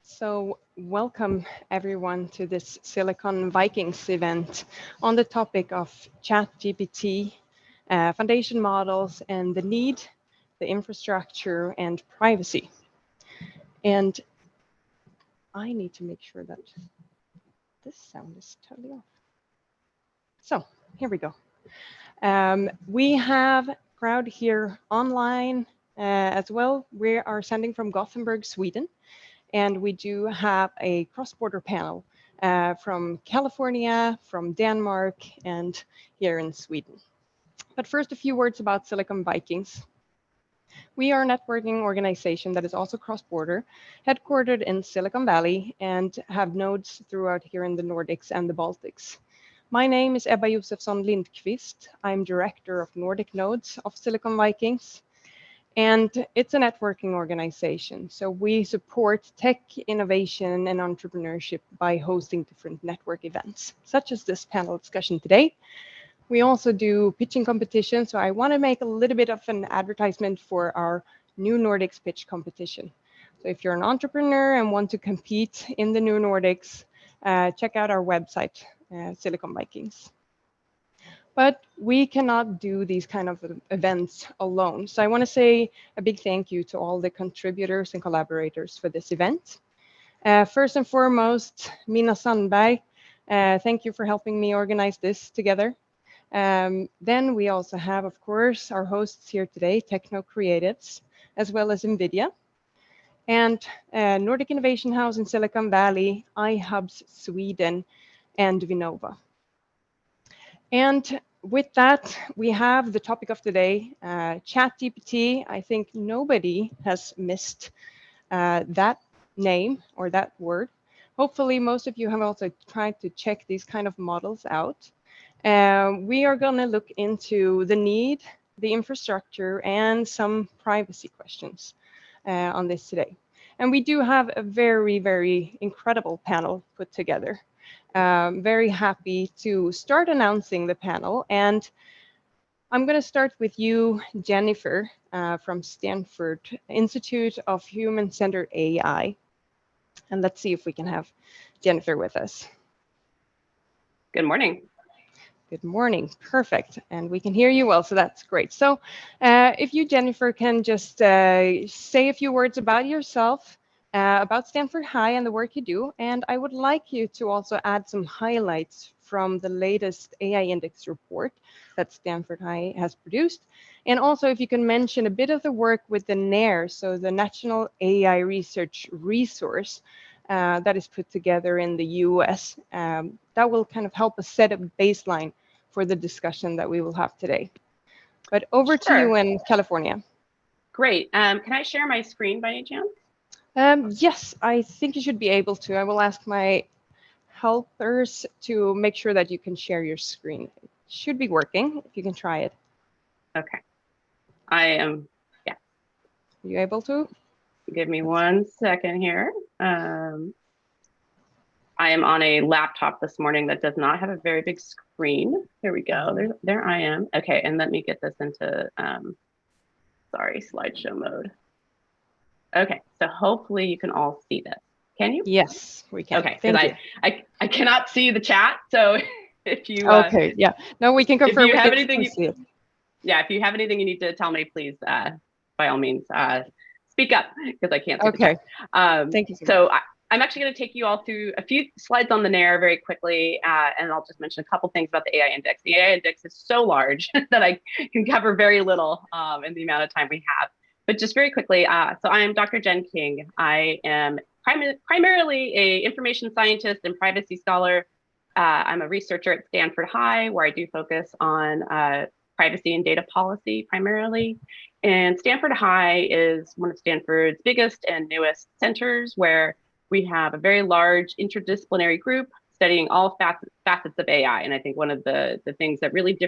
So, welcome everyone to this Silicon Vikings event on the topic of ChatGPT, foundation models, and the need, the infrastructure, and privacy. And I need to make sure that this sound is totally off. So, here we go. We have a crowd here online as well. We are sending from Gothenburg, Sweden. And we do have a cross-border panel from California, from Denmark, and here in Sweden. But first, a few words about Silicon Vikings. We are a networking organization that is also cross-border, headquartered in Silicon Valley, and have nodes throughout here in the Nordics and the Baltics. My name is Ebba Josefsson Lindqvist. I'm director of Nordic Nodes of Silicon Vikings. And it's a networking organization. So we support tech innovation and entrepreneurship by hosting different network events, such as this panel discussion today. We also do pitching competitions. So I want to make a little bit of an advertisement for our new Nordics pitch competition. So if you're an entrepreneur and want to compete in the new Nordics, check out our website, Silicon Vikings. But we cannot do these kind of events alone. So I want to say a big thank you to all the contributors and collaborators for this event. First and foremost, Mina Sandberg, thank you for helping me organize this together. Then we also have, of course, our hosts here today, Techno Creatives, as well as NVIDIA, and Nordic Innovation House in Silicon Valley, iHubs Sweden, and Vinnova. And with that, we have the topic of today, ChatGPT. I think nobody has missed that name or that word. Hopefully, most of you have also tried to check these kind of models out. We are going to look into the need, the infrastructure, and some privacy questions on this today. And we do have a very, very incredible panel put together. Very happy to start announcing the panel. And I'm going to start with you, Jennifer, from Stanford Institute of Human-Centered AI. And let's see if we can have Jennifer with us. Good morning. Good morning. Perfect. And we can hear you well, so that's great. So if you, Jennifer, can just say a few words about yourself, about Stanford High and the work you do. And I would like you to also add some highlights from the latest AI Index report that Stanford High has produced. And also if you can mention a bit of the work with the NARE, so the National AI Research Resource that is put together in the US. That will kind of help us set a baseline for the discussion that we will have today. But over to you in California. Great. Can I share my screen by any chance? Yes, I think you should be able to. I will ask my helpers to make sure that you can share your screen. It should be working, if you can try it. Okay. I am, yeah. Are you able to? Give me 1 second here. I am on a laptop this morning that does not have a very big screen. Here we go. There I am. Okay, and let me get this into, sorry, slideshow mode. Okay, so hopefully you can all see this. Can you? Yes, we can. Okay, because I cannot see the chat, so if you okay, yeah, no, we can confirm. If you have anything, yeah, if you have anything you need to tell me, please, by all means, speak up because I can't see the chat. Thank you. So I'm actually going to take you all through a few slides on the NARE very quickly, and I'll just mention a couple things about the AI index. The AI index is so large that I can cover very little in the amount of time we have. But just very quickly, so I am Dr. Jen King. I am primarily an information scientist and privacy scholar. I'm a researcher at Stanford High, where I do focus on privacy and data policy primarily. And Stanford High is one of Stanford's biggest and newest centers, where we have a very large interdisciplinary group studying all facets of AI. And I think one of the things that really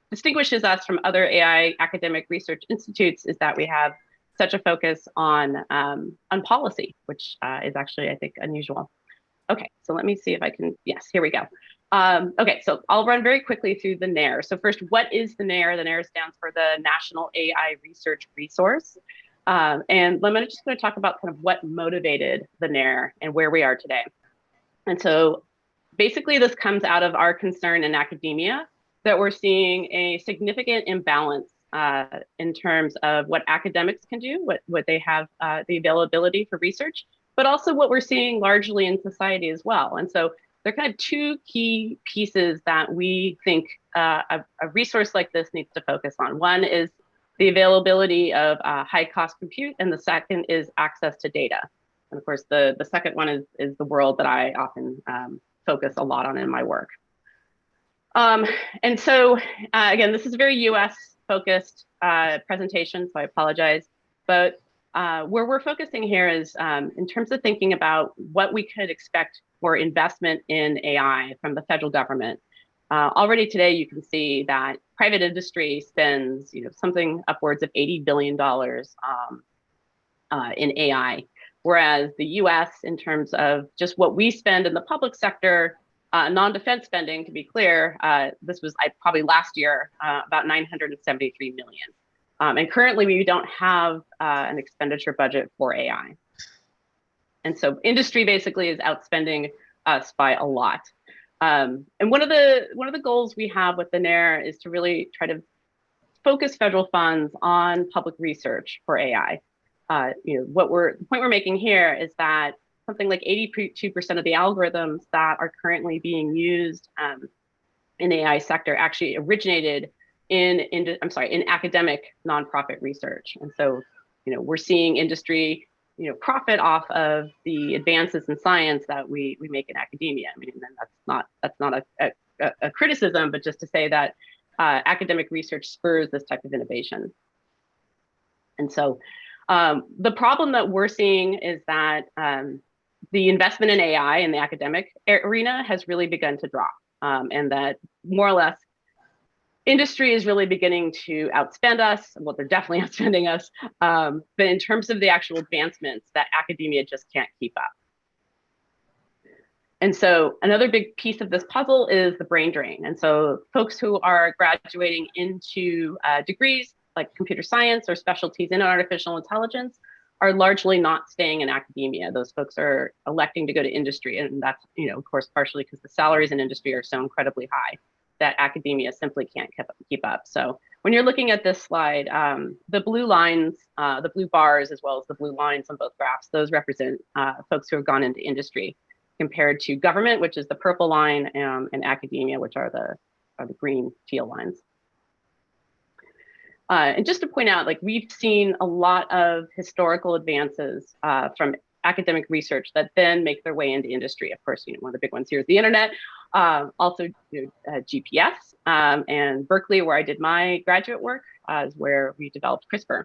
distinguishes us from other AI academic research institutes is that we have such a focus on policy, which is actually, I think, unusual. Okay, so let me see if I can, yes, here we go. Okay, so I'll run very quickly through the NARE. So first, what is the NARE? The NARE stands for the National AI Research Resource. And I'm just going to talk about kind of what motivated the NARE and where we are today. And so basically this comes out of our concern in academia that we're seeing a significant imbalance in terms of what academics can do, what they have, the availability for research, but also what we're seeing largely in society as well. And so there are kind of two key pieces that we think a resource like this needs to focus on. One is the availability of high cost compute, and the second is access to data. And of course, the second one is the world that I often focus a lot on in my work. And so again, this is a very US focused presentation, so I apologize. But where we're focusing here is in terms of thinking about what we could expect for investment in AI from the federal government. Already today, you can see that private industry spends something upwards of $80 billion in AI, whereas the US, in terms of just what we spend in the public sector, non-defense spending, to be clear, this was probably last year, about 973 million. And currently we don't have an expenditure budget for AI. And so industry basically is outspending us by a lot. And one of the goals we have with the NARE is to really try to focus federal funds on public research for AI. The point we're making here is that something like 82% of the algorithms that are currently being used in the AI sector actually originated in academic nonprofit research. And so, we're seeing industry, profit off of the advances in science that we make in academia. I mean, that's not a criticism, but just to say that academic research spurs this type of innovation. And so the problem that we're seeing is that the investment in AI in the academic arena has really begun to drop, and that more or less industry is really beginning to outspend us. Well, they're definitely outspending us, but in terms of the actual advancements, that academia just can't keep up. And so another big piece of this puzzle is the brain drain. And so folks who are graduating into degrees like computer science or specialties in artificial intelligence are largely not staying in academia. Those folks are electing to go to industry. And that's, of course, partially because the salaries in industry are so incredibly high that academia simply can't keep up. So when you're looking at this slide, the blue lines, the blue bars, as well as the blue lines on both graphs, those represent folks who have gone into industry, compared to government, which is the purple line, and academia, which are the green teal lines. And just to point out, we've seen a lot of historical advances from academic research that then make their way into industry. Of course, one of the big ones here is the internet, also GPS, and Berkeley, where I did my graduate work, is where we developed CRISPR.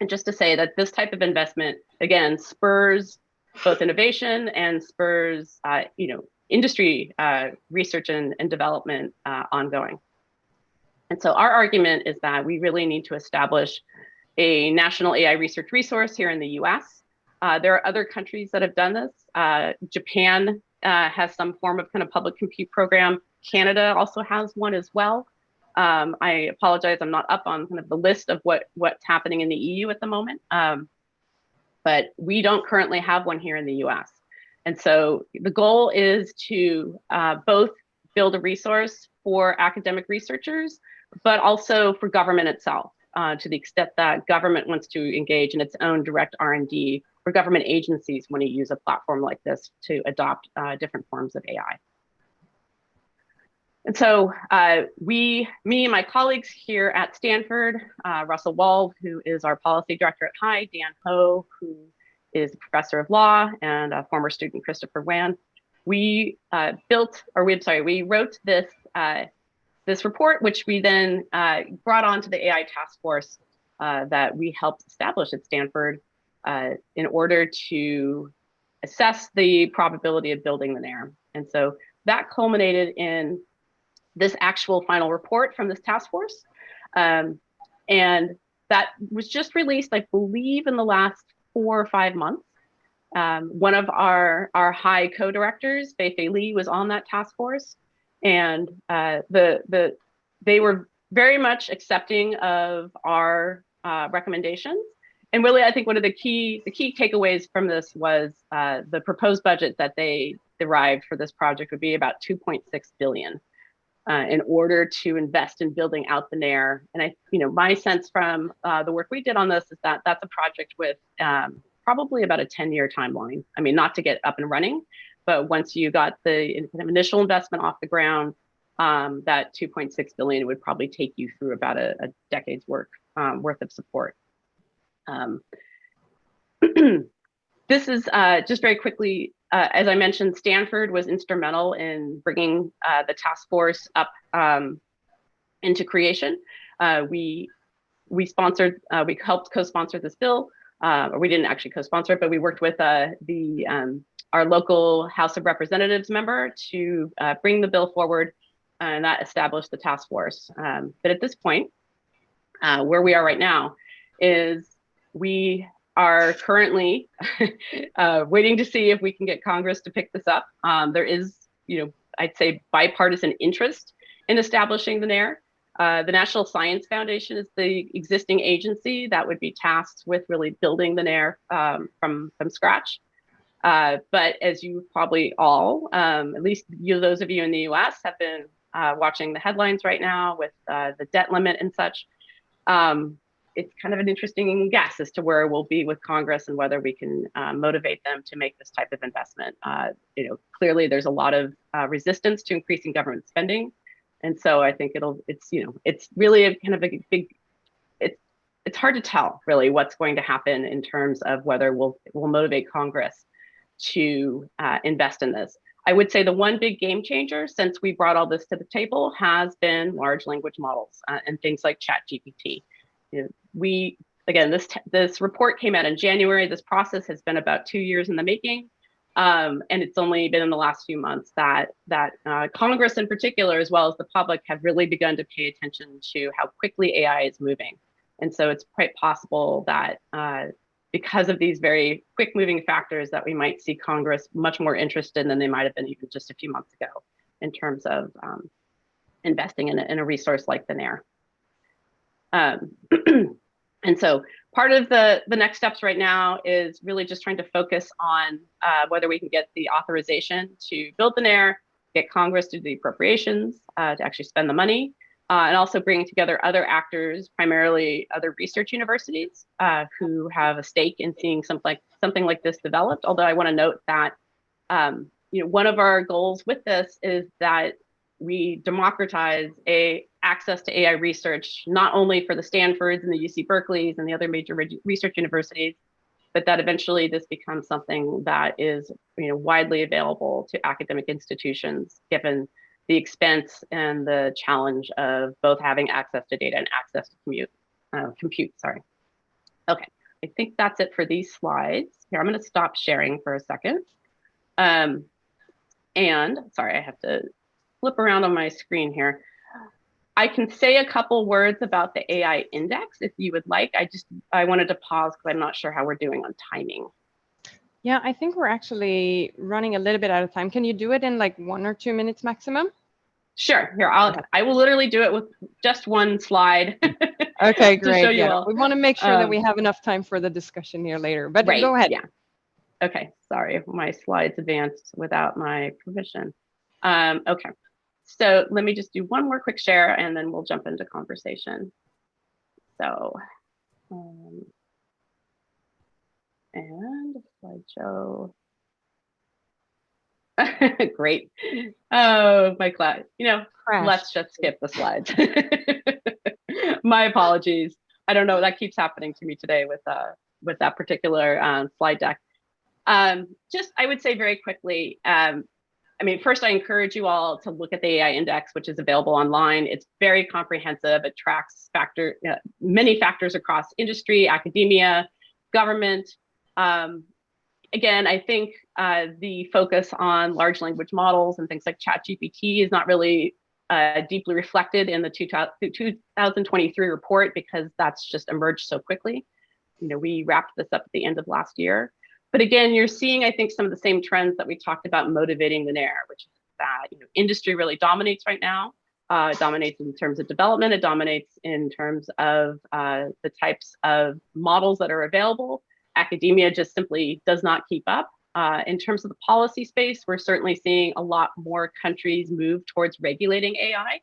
And just to say that this type of investment, again, spurs both innovation and spurs, industry research and development ongoing. And so our argument is that we really need to establish a national AI research resource here in the US. There are other countries that have done this. Japan has some form of kind of public compute program. Canada also has one as well. I apologize, I'm not up on kind of the list of what's happening in the EU at the moment. But we don't currently have one here in the US. And so the goal is to both build a resource for academic researchers, but also for government itself, to the extent that government wants to engage in its own direct R&D, or government agencies want to use a platform like this to adopt different forms of AI. And so me and my colleagues here at Stanford, Russell Wald, who is our policy director at High, Dan Ho, who is a professor of law, and a former student, Christopher Wan, we wrote this report, which we then brought on to the AI task force that we helped establish at Stanford in order to assess the probability of building the NARE. And so that culminated in this actual final report from this task force. And that was just released, I believe, in the last 4 or 5 months. One of our High co-directors, Fei Li, was on that task force. And they were very much accepting of our recommendations. And really, I think one of the key takeaways from this was the proposed budget that they derived for this project would be about 2.6 billion in order to invest in building out the NAIR. And my sense from the work we did on this is that that's a project with probably about a 10-year timeline. I mean, not to get up and running, but once you got the kind of initial investment off the ground, that 2.6 billion would probably take you through about a decade's worth of support. This is just very quickly, as I mentioned, Stanford was instrumental in bringing the task force up into creation. We sponsored, we helped co-sponsor this bill, or we didn't actually co-sponsor it, but we worked with our local House of Representatives member to bring the bill forward, and that established the task force. But at this point, where we are right now is we are currently waiting to see if we can get Congress to pick this up. There is, I'd say bipartisan interest in establishing the NAIR. The National Science Foundation is the existing agency that would be tasked with really building the NAIR from scratch. But as you probably all, at least those of you in the US, have been watching the headlines right now with the debt limit and such. It's kind of an interesting guess as to where we'll be with Congress and whether we can motivate them to make this type of investment. Clearly there's a lot of resistance to increasing government spending. And so I think it's really a kind of a big, it's hard to tell really what's going to happen in terms of whether we'll motivate Congress to invest in this. I would say the one big game changer since we brought all this to the table has been large language models and things like ChatGPT. This report came out in January. This process has been about 2 years in the making. And it's only been in the last few months that Congress in particular, as well as the public, have really begun to pay attention to how quickly AI is moving. And so it's quite possible that because of these very quick moving factors that we might see Congress much more interested than they might have been even just a few months ago in terms of investing in a resource like the NAIR. And so part of the next steps right now is really just trying to focus on whether we can get the authorization to build the NAIR, get Congress to do the appropriations to actually spend the money, and also bringing together other actors, primarily other research universities who have a stake in seeing something like this developed. Although I want to note that one of our goals with this is that we democratize access to AI research, not only for the Stanfords and the UC Berkeleys and the other major research universities, but that eventually this becomes something that is widely available to academic institutions, given the expense and the challenge of both having access to data and access to compute. Sorry. Okay, I think that's it for these slides. Here, I'm going to stop sharing for a second. And sorry, I have to flip around on my screen here. I can say a couple words about the AI index if you would like. I wanted to pause because I'm not sure how we're doing on timing. Yeah, I think we're actually running a little bit out of time. Can you do it in like 1 or 2 minutes maximum? Sure. Here, I will literally do it with just one slide. Okay, great. To show you all. We want to make sure that we have enough time for the discussion here later. But go ahead. Yeah. Okay. Sorry, my slides advanced without my permission. Okay. So let me just do one more quick share and then we'll jump into conversation. So, and slideshow. Great. Oh, my class, let's just skip the slides. My apologies. I don't know, that keeps happening to me today with that particular slide deck. I would say very quickly, first, I encourage you all to look at the AI index, which is available online. It's very comprehensive. It tracks many factors across industry, academia, government. Again, I think the focus on large language models and things like ChatGPT is not really deeply reflected in the 2023 report because that's just emerged so quickly. We wrapped this up at the end of last year. But again, you're seeing, I think, some of the same trends that we talked about motivating the NAIR, which is that industry really dominates right now. It dominates in terms of development. It dominates in terms of the types of models that are available. Academia just simply does not keep up. In terms of the policy space, we're certainly seeing a lot more countries move towards regulating AI.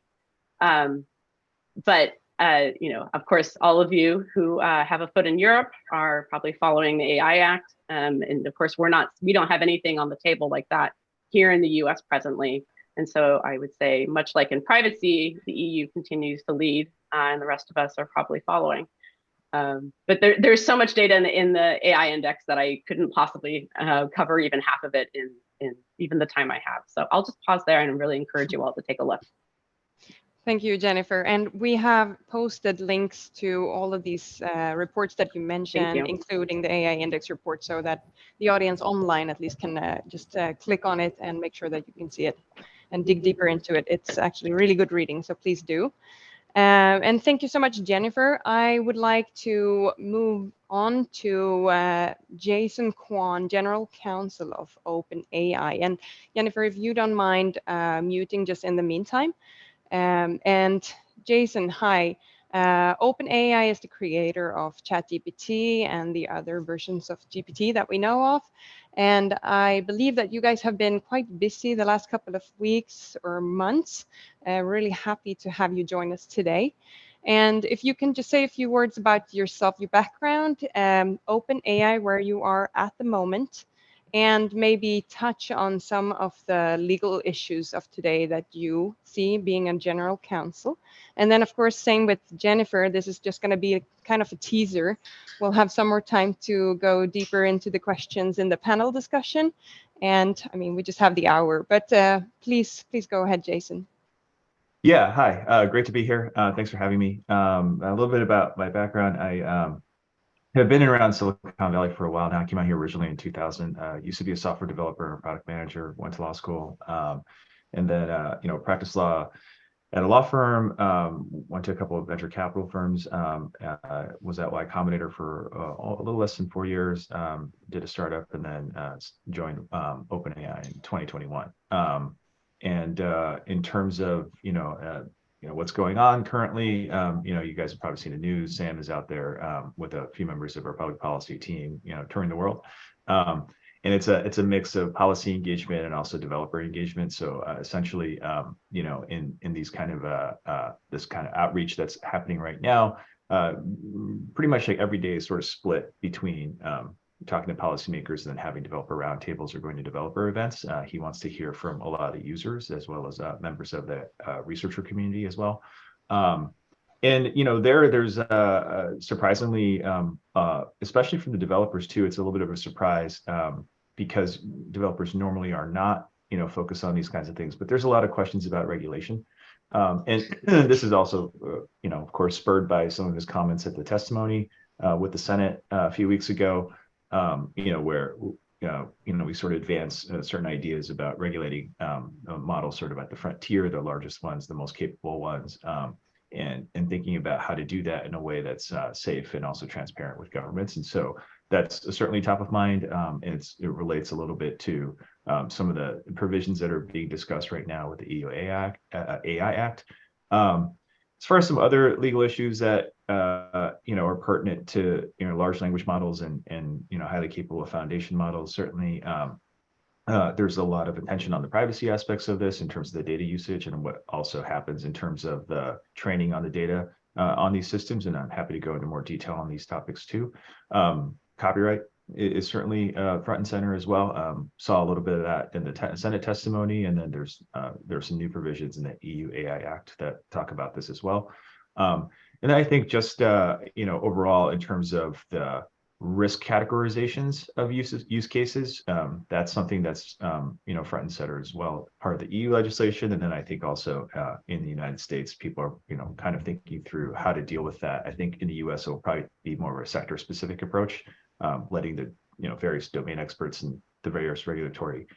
But of course, all of you who have a foot in Europe are probably following the AI Act. And of course, we don't have anything on the table like that here in the US presently. And so I would say, much like in privacy, the EU continues to lead, and the rest of us are probably following. But there's so much data in the AI index that I couldn't possibly cover even half of it in even the time I have. So I'll just pause there and really encourage you all to take a look. Thank you, Jennifer. And we have posted links to all of these reports that you mentioned, including the AI index report, so that the audience online at least can just click on it and make sure that you can see it and dig deeper into it. It's actually really good reading, so please do. And thank you so much, Jennifer. I would like to move on to Jason Kwan, General Counsel of OpenAI. And Jennifer, if you don't mind muting just in the meantime. And Jason, hi. OpenAI is the creator of ChatGPT and the other versions of GPT that we know of. And I believe that you guys have been quite busy the last couple of weeks or months. Really happy to have you join us today. And if you can just say a few words about yourself, your background, OpenAI, where you are at the moment, and maybe touch on some of the legal issues of today that you see being a general counsel. And then, of course, same with Jennifer, this is just going to be kind of a teaser. We'll have some more time to go deeper into the questions in the panel discussion. And I mean, we just have the hour, but please go ahead, Jason. Yeah, hi, great to be here. Thanks for having me. A little bit about my background. I have been around Silicon Valley for a while now. I came out here originally in 2000. Used to be a software developer and a product manager. Went to law school, and then practiced law at a law firm. Went to a couple of venture capital firms. Was at Y Combinator for a little less than 4 years. Did a startup, and then joined OpenAI in 2021. And in terms of what's going on currently, you guys have probably seen the news. Sam is out there with a few members of our public policy team, touring the world. And it's a mix of policy engagement and also developer engagement. So essentially, in these kind of this kind of outreach that's happening right now, pretty much like every day is sort of split between talking to policymakers and then having developer roundtables or going to developer events. He wants to hear from a lot of the users as well as members of the researcher community as well. And there's surprisingly, especially from the developers too, it's a little bit of a surprise because developers normally are not focused on these kinds of things. But there's a lot of questions about regulation. And this is also, of course, spurred by some of his comments at the testimony with the Senate a few weeks ago. Where we sort of advance certain ideas about regulating models sort of at the frontier, the largest ones, the most capable ones, and thinking about how to do that in a way that's safe and also transparent with governments. And so that's certainly top of mind. And it relates a little bit to some of the provisions that are being discussed right now with the EU AI Act. As far as some other legal issues that are pertinent to large language models and highly capable of foundation models, certainly there's a lot of attention on the privacy aspects of this in terms of the data usage and what also happens in terms of the training on the data on these systems. And I'm happy to go into more detail on these topics too. Copyright is certainly front and center as well. Saw a little bit of that in the Senate testimony, and then there's some new provisions in the EU AI Act that talk about this as well. And I think just overall in terms of the risk categorizations of use cases, that's something that's front and center as well, part of the EU legislation. And then I think also in the United States, people are kind of thinking through how to deal with that. I think in the US it will probably be more of a sector specific approach, letting the various domain experts and the various regulatory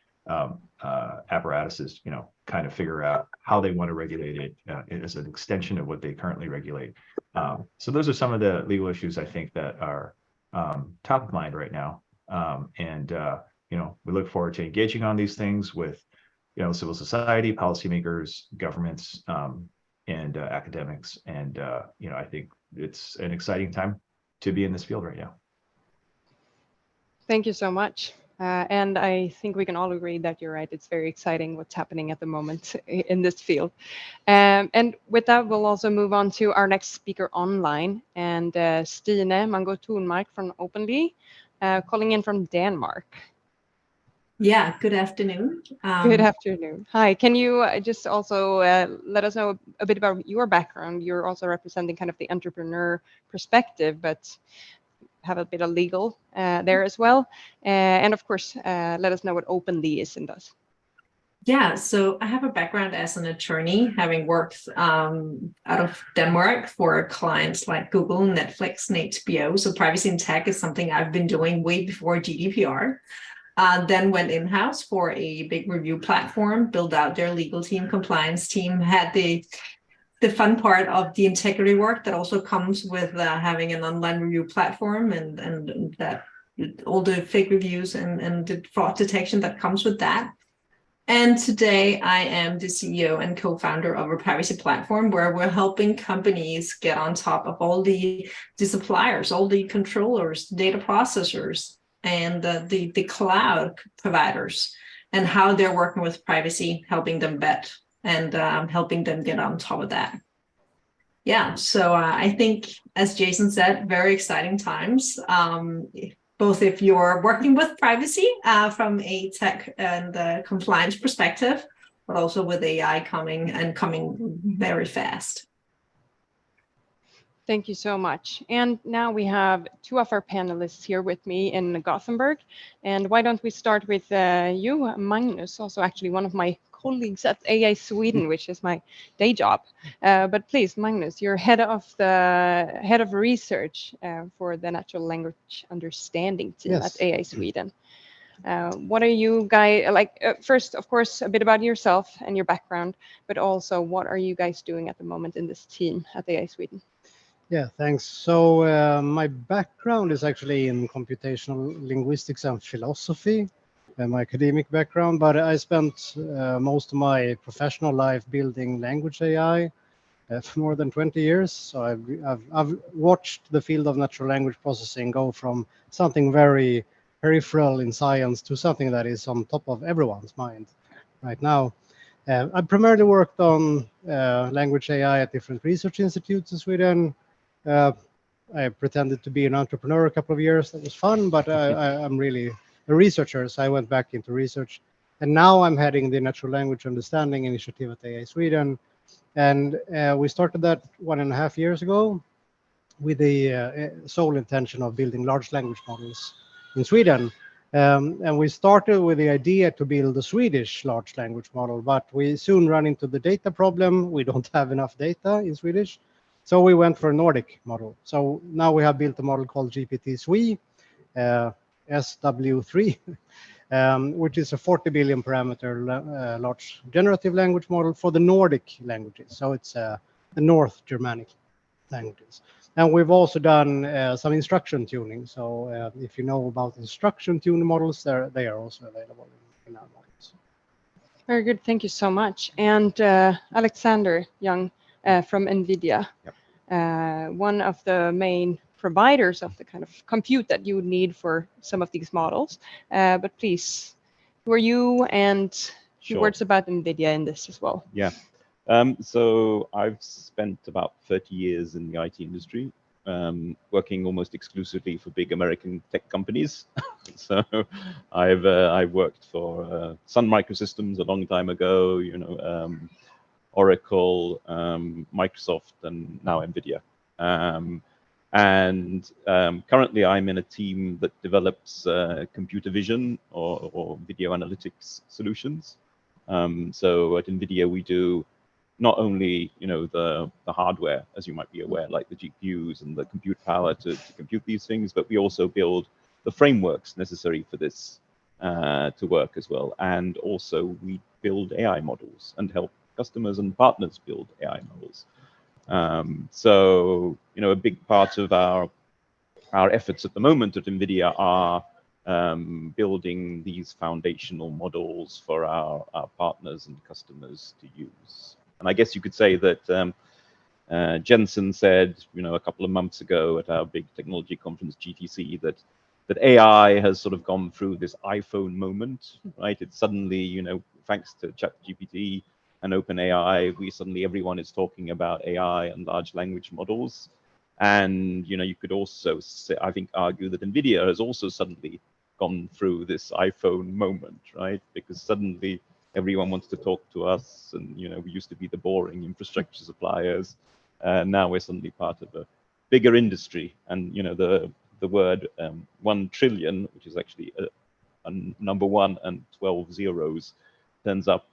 apparatuses kind of figure out how they want to regulate it as an extension of what they currently regulate. So those are some of the legal issues I think that are top of mind right now. And we look forward to engaging on these things with civil society, policymakers, governments, and academics. And I think it's an exciting time to be in this field right now. Thank you so much. And I think we can all agree that you're right. It's very exciting what's happening at the moment in this field. And with that, we'll also move on to our next speaker online, and Stine Mango Thunmark from Openly, calling in from Denmark. Yeah, good afternoon. Good afternoon. Hi, can you just also let us know a bit about your background? You're also representing kind of the entrepreneur perspective, but have a bit of legal there as well. And of course, let us know what Openly is and does. Yeah, so I have a background as an attorney, having worked out of Denmark for clients like Google, Netflix, and HBO. So privacy and tech is something I've been doing way before GDPR. Then went in-house for a big review platform, built out their legal team, compliance team, had the fun part of the integrity work that also comes with having an online review platform and that all the fake reviews and the fraud detection that comes with that. And today I am the CEO and co-founder of a privacy platform where we're helping companies get on top of all the suppliers, all the controllers, data processors, and the cloud providers, and how they're working with privacy, helping them vet and helping them get on top of that. Yeah, so I think, as Jason said, very exciting times. Both if you're working with privacy from a tech and compliance perspective, but also with AI coming very fast. Thank you so much. And now we have two of our panelists here with me in Gothenburg. And why don't we start with you, Magnus, also actually one of my colleagues at AI Sweden, which is my day job. But please, Magnus, you're head of research for the natural language understanding team at AI Sweden. What are you guys like? First, of course, a bit about yourself and your background, but also what are you guys doing at the moment in this team at AI Sweden? Yeah, thanks. So my background is actually in computational linguistics and philosophy, my academic background, but I spent most of my professional life building language AI for more than 20 years. So I've watched the field of natural language processing go from something very peripheral in science to something that is on top of everyone's mind right now. I primarily worked on language AI at different research institutes in Sweden. I pretended to be an entrepreneur a couple of years. That was fun, but I'm really a researcher, so I went back into research. And now I'm heading the Natural Language Understanding Initiative at AI Sweden. And we started that 1.5 years ago with the sole intention of building large language models in Sweden. And we started with the idea to build a Swedish large language model, but we soon ran into the data problem. We don't have enough data in Swedish. So we went for a Nordic model. So now we have built a model called GPT-SWE, SW3, which is a 40 billion parameter large generative language model for the Nordic languages. So it's the North Germanic languages. And we've also done some instruction tuning. So if you know about instruction tuning models, they are also available in our models. Very good. Thank you so much. And Alexander Young from NVIDIA, one of the main providers of the kind of compute that you would need for some of these models. But please, who are you, and few words about NVIDIA in this as well? Yeah. So I've spent about 30 years in the IT industry, working almost exclusively for big American tech companies. So I've worked for Sun Microsystems a long time ago, Oracle, Microsoft, and now NVIDIA. Currently I'm in a team that develops computer vision or video analytics solutions. So at NVIDIA we do not only the hardware, as you might be aware, like the GPUs and the compute power to compute these things, but we also build the frameworks necessary for this to work as well. And also we build AI models and help customers and partners build AI models. So a big part of our efforts at the moment at NVIDIA are building these foundational models for our partners and customers to use. And I guess you could say that Jensen said, a couple of months ago at our big technology conference, GTC, that AI has sort of gone through this iPhone moment, right? It's suddenly, thanks to ChatGPT and OpenAI, everyone is talking about AI and large language models. And, you could also say, I think, argue that NVIDIA has also suddenly gone through this iPhone moment, right? Because suddenly everyone wants to talk to us, and, we used to be the boring infrastructure suppliers. Now we're suddenly part of a bigger industry. And, the word 1 trillion, which is actually a number 1 and 12 zeros, turns up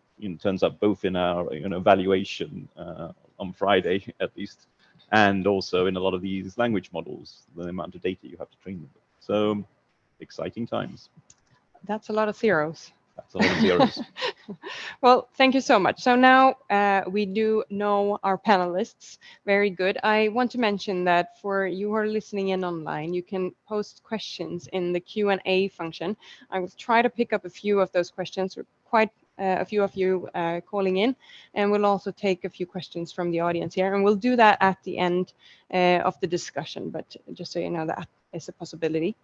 both in our valuation on Friday at least, and also in a lot of these language models, the amount of data you have to train them with. So exciting times. That's a lot of zeros. That's a lot of zeros. Well, thank you so much. So now we do know our panelists very good. I want to mention that for you who are listening in online, you can post questions in the Q&A function. I will try to pick up a few of those questions. We're quite a few of you calling in, and we'll also take a few questions from the audience here, and we'll do that at the end of the discussion, but just so you know, that is a possibility.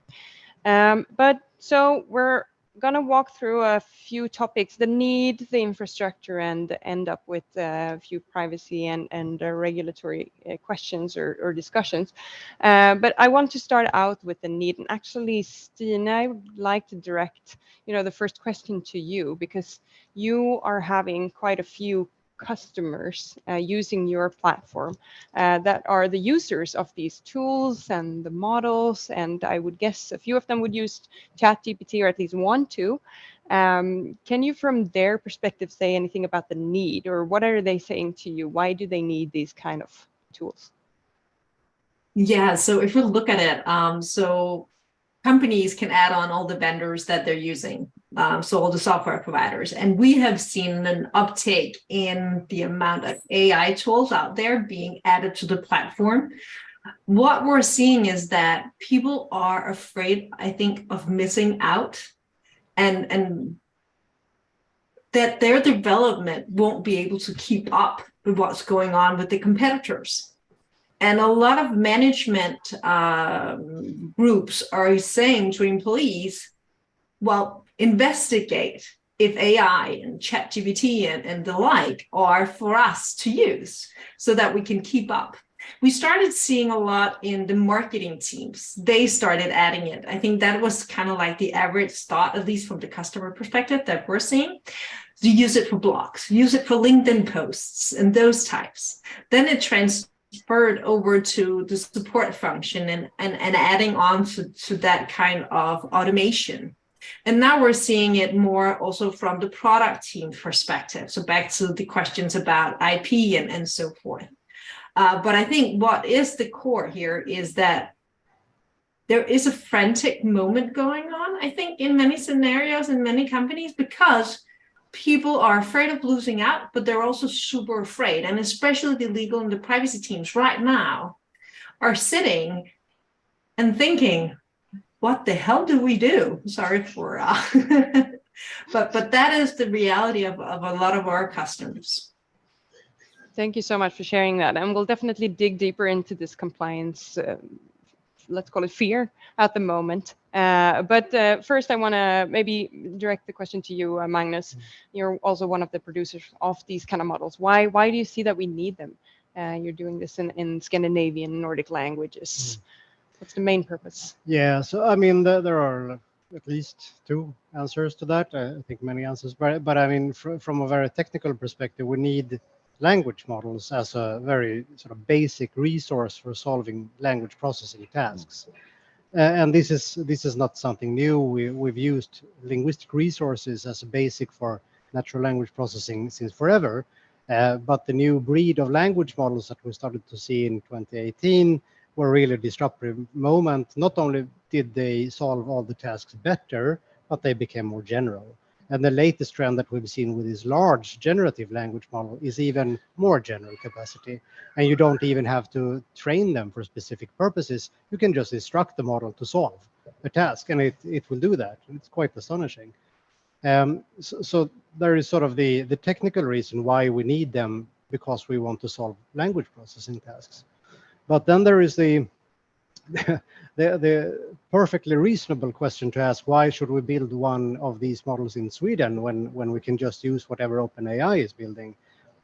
But so we're going to walk through a few topics: the need, the infrastructure, and end up with a few privacy and regulatory questions or discussions. But I want to start out with the need. And actually, Stina, I would like to direct, the first question to you, because you are having quite a few customers using your platform that are the users of these tools and the models, and I would guess a few of them would use ChatGPT, or at least want to. Can you, from their perspective, say anything about the need, or what are they saying to you? Why do they need these kind of tools? Yeah, so if we look at it, so companies can add on all the vendors that they're using, so all the software providers. And we have seen an uptake in the amount of AI tools out there being added to the platform. What we're seeing is that people are afraid, I think, of missing out, and that their development won't be able to keep up with what's going on with the competitors. And a lot of management groups are saying to employees, well, investigate if AI and ChatGPT and the like are for us to use so that we can keep up. We started seeing a lot in the marketing teams. They started adding it. I think that was kind of like the average thought, at least from the customer perspective that we're seeing. To use it for blogs, use it for LinkedIn posts and those types. Then it transferred over to the support function and adding on to that kind of automation. And now we're seeing it more also from the product team perspective. So back to the questions about IP and so forth. But I think what is the core here is that there is a frantic moment going on, I think, in many scenarios, in many companies, because people are afraid of losing out, but they're also super afraid. And especially the legal and the privacy teams right now are sitting and thinking, what the hell do we do? Sorry for, but that is the reality of a lot of our customers. Thank you so much for sharing that. And we'll definitely dig deeper into this compliance, let's call it fear at the moment. But first, I want to maybe direct the question to you, Magnus. You're also one of the producers of these kind of models. Why do you see that we need them? You're doing this in Scandinavian, Nordic languages. What's the main purpose? Yeah, so I mean, there are at least two answers to that. I think many answers, but I mean, from a very technical perspective, we need language models as a very sort of basic resource for solving language processing tasks. And this is not something new. We've used linguistic resources as a basic for natural language processing since forever. But the new breed of language models that we started to see in 2018 were really a disruptive moment. Not only did they solve all the tasks better, but they became more general. And the latest trend that we've seen with this large generative language model is even more general capacity. And you don't even have to train them for specific purposes. You can just instruct the model to solve a task, and it will do that. It's quite astonishing. So there is sort of the technical reason why we need them because we want to solve language processing tasks. But then there is the perfectly reasonable question to ask: why should we build one of these models in Sweden when we can just use whatever OpenAI is building?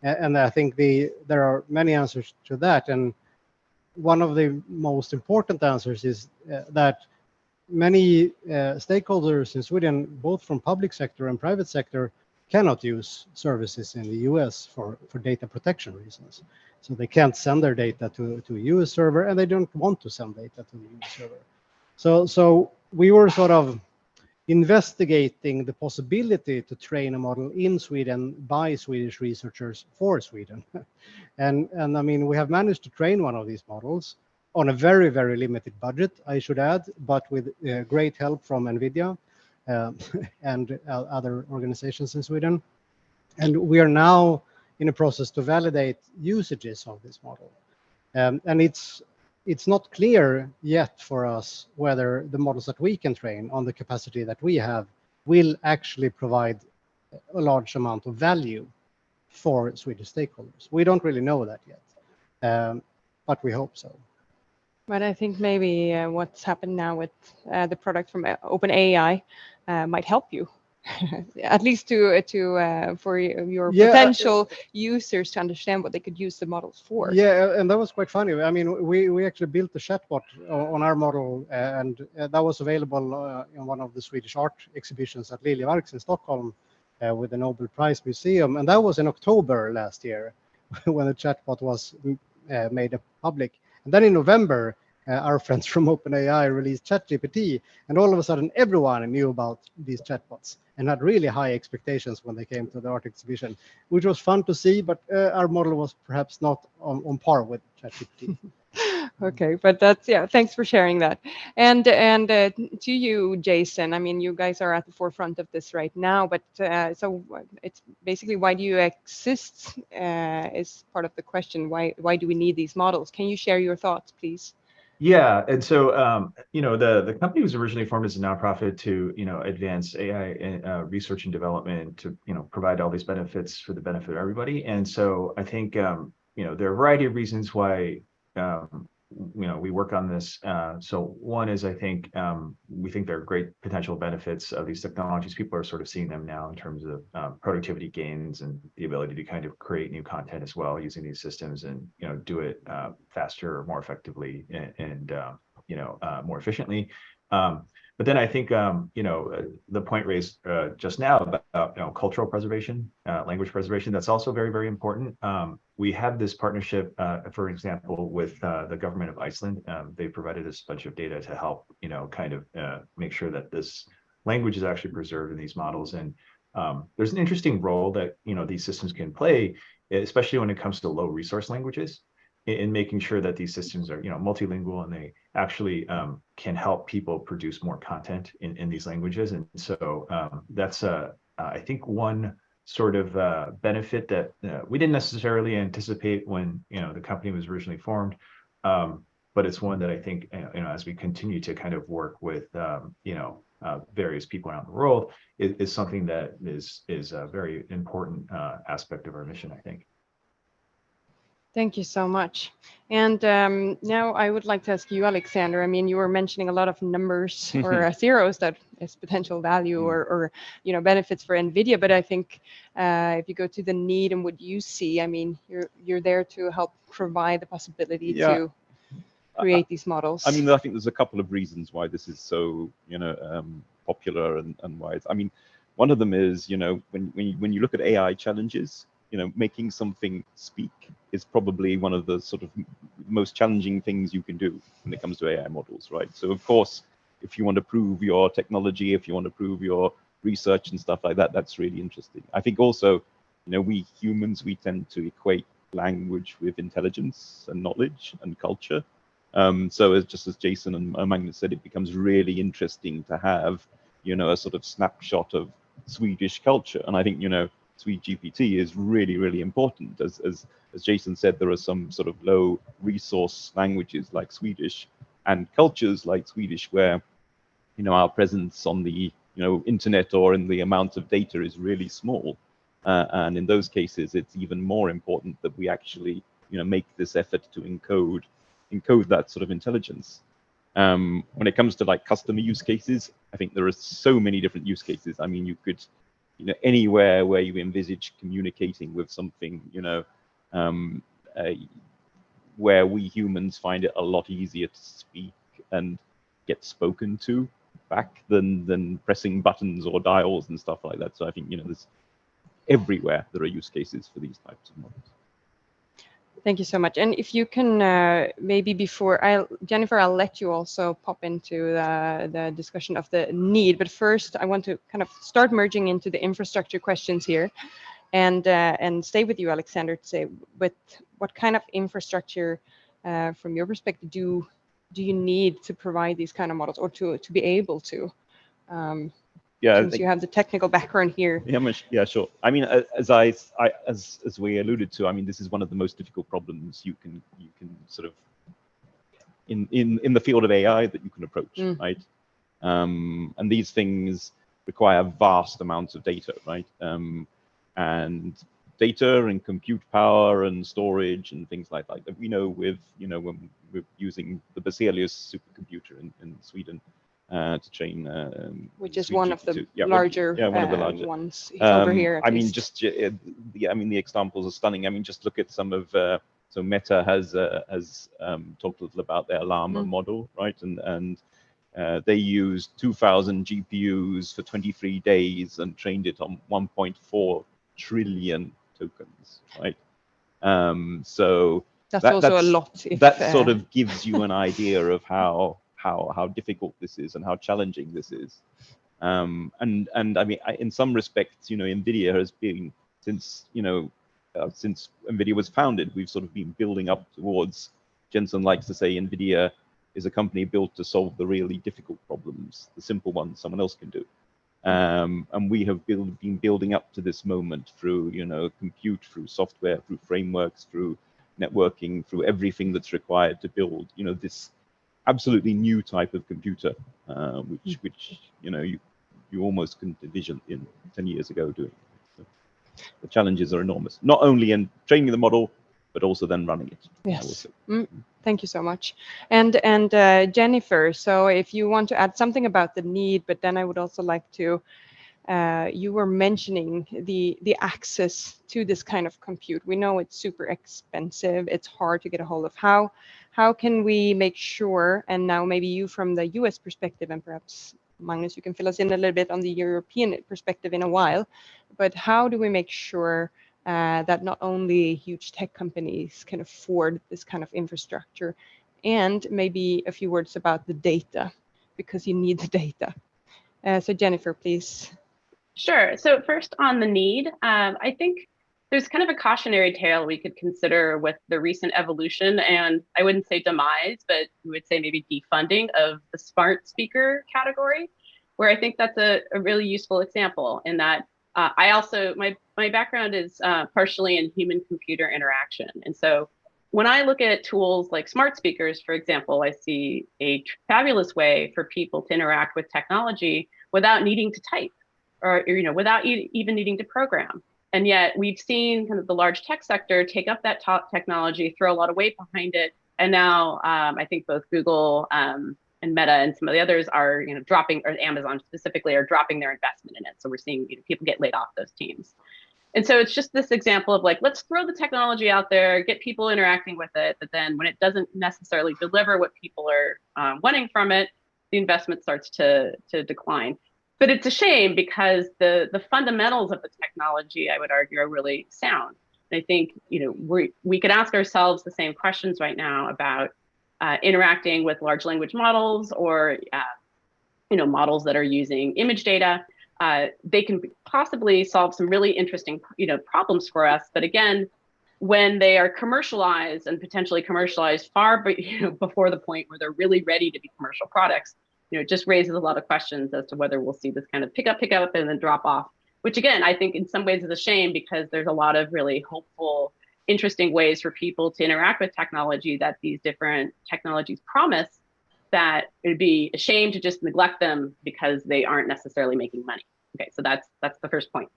And I think there are many answers to that. And one of the most important answers is that many stakeholders in Sweden, both from public sector and private sector, cannot use services in the US for data protection reasons. So they can't send their data to a US server, and they don't want to send data to the US server. So we were sort of investigating the possibility to train a model in Sweden by Swedish researchers for Sweden. and I mean, we have managed to train one of these models on a very, very limited budget, I should add, but with great help from NVIDIA and other organizations in Sweden. And we are now in a process to validate usages of this model. And it's not clear yet for us whether the models that we can train on the capacity that we have will actually provide a large amount of value for Swedish stakeholders. We don't really know that yet, but we hope so. But I think maybe what's happened now with the product from OpenAI might help you, at least for your potential users to understand what they could use the models for. Yeah, and that was quite funny. I mean, we actually built a chatbot on our model, and that was available in one of the Swedish art exhibitions at Liljevalchs in Stockholm with the Nobel Prize Museum, and that was in October last year when the chatbot was made public. And then in November, our friends from OpenAI released ChatGPT, and all of a sudden everyone knew about these chatbots and had really high expectations when they came to the art exhibition, which was fun to see, but our model was perhaps not on par with ChatGPT. Okay, but that's, yeah, thanks for sharing that. And to you, Jason, I mean, you guys are at the forefront of this right now, but so it's basically, why do you exist is part of the question. Why do we need these models? Can you share your thoughts, please? Yeah, and so the company was originally formed as a nonprofit to advance AI research and development, to provide all these benefits for the benefit of everybody. And so I think there are a variety of reasons why we work on this. So one is, I think we think there are great potential benefits of these technologies. People are sort of seeing them now in terms of productivity gains and the ability to kind of create new content as well using these systems, and do it faster, more effectively, and more efficiently. But then I think the point raised just now about cultural preservation, language preservation, that's also very, very important. We have this partnership, for example, with the government of Iceland. They provided us a bunch of data to help kind of make sure that this language is actually preserved in these models. And there's an interesting role that these systems can play, especially when it comes to low resource languages, in making sure that these systems are multilingual, and they actually can help people produce more content in these languages. And so that's I think one sort of benefit that we didn't necessarily anticipate when the company was originally formed, but it's one that I think as we continue to kind of work with various people around the world, is something that is a very important aspect of our mission, I think. Thank you so much. And now I would like to ask you, Alexander. I mean, you were mentioning a lot of numbers or zeros that is potential value or benefits for NVIDIA. But I think if you go to the need and what you see, I mean, you're there to help provide the possibility to create these models. I mean, I think there's a couple of reasons why this is so popular and why it's. I mean, one of them is when you look at AI challenges, making something speak is probably one of the sort of most challenging things you can do when it comes to AI models, right? So of course, if you want to prove your technology, if you want to prove your research and stuff like that, that's really interesting. I think also, we humans, we tend to equate language with intelligence and knowledge and culture. So just as Jason and Magnus said, it becomes really interesting to have, a sort of snapshot of Swedish culture. And I think, SwedeGPT is really, really important. As Jason said, there are some sort of low resource languages like Swedish and cultures like Swedish where, our presence on the, internet or in the amount of data is really small. And in those cases, it's even more important that we actually, make this effort to encode that sort of intelligence. When it comes to like customer use cases, I think there are so many different use cases. I mean, you could, anywhere where you envisage communicating with something, where we humans find it a lot easier to speak and get spoken to back than pressing buttons or dials and stuff like that. So I think, there's everywhere there are use cases for these types of models. Thank you so much. And if you can, maybe before Jennifer, I'll let you also pop into the discussion of the need. But first, I want to kind of start merging into the infrastructure questions here, and stay with you, Alexander, to say, but what kind of infrastructure, from your perspective, do you need to provide these kind of models, or to be able to? Since you have the technical background here. Yeah, sure. I mean, as we alluded to, I mean, this is one of the most difficult problems you can sort of in the field of AI that you can approach, right? And these things require vast amounts of data, right? And data and compute power and storage and things like that. We know with when we're using the Berzelius supercomputer in Sweden. To train, which is one of the larger ones over here. I mean, the examples are stunning. I mean, just look at some of. So Meta has talked a little about their Llama model, right? And they used 2,000 GPUs for 23 days and trained it on 1.4 trillion tokens, right? So that's also a lot. That sort of gives you an idea of how difficult this is and how challenging this is. And I mean, in some respects, NVIDIA has been, since NVIDIA was founded, we've sort of been building up towards, Jensen likes to say, NVIDIA is a company built to solve the really difficult problems, the simple ones someone else can do. And we have been building up to this moment through, compute, through software, through frameworks, through networking, through everything that's required to build, this absolutely new type of computer, which you almost couldn't envision in 10 years ago doing. So the challenges are enormous, not only in training the model, but also then running it. Yes. Thank you so much. And Jennifer, so if you want to add something about the need, but then I would also like to, you were mentioning the access to this kind of compute. We know it's super expensive. It's hard to get a hold of. How can we make sure, and now maybe you from the US perspective, and perhaps Magnus, you can fill us in a little bit on the European perspective in a while, but how do we make sure that not only huge tech companies can afford this kind of infrastructure, and maybe a few words about the data, because you need the data. So Jennifer, please. Sure. So first on the need, I think there's kind of a cautionary tale we could consider with the recent evolution, and I wouldn't say demise, but we would say maybe defunding of the smart speaker category, where I think that's a really useful example in that I also, my background is partially in human-computer interaction. And so when I look at tools like smart speakers, for example, I see a fabulous way for people to interact with technology without needing to type, or without even needing to program. And yet we've seen kind of the large tech sector take up that top technology, throw a lot of weight behind it. And now I think both Google and Meta and some of the others are dropping, or Amazon specifically, are dropping their investment in it. So we're seeing people get laid off those teams. And so it's just this example of like, let's throw the technology out there, get people interacting with it. But then when it doesn't necessarily deliver what people are wanting from it, the investment starts to decline. But it's a shame because the fundamentals of the technology, I would argue, are really sound. And I think we could ask ourselves the same questions right now about interacting with large language models, or models that are using image data. They can possibly solve some really interesting problems for us. But again, when they are commercialized and potentially commercialized far before the point where they're really ready to be commercial products, it just raises a lot of questions as to whether we'll see this kind of pick up, and then drop off, which again, I think in some ways is a shame, because there's a lot of really hopeful, interesting ways for people to interact with technology that these different technologies promise, that it would be a shame to just neglect them because they aren't necessarily making money. Okay, so that's the first point.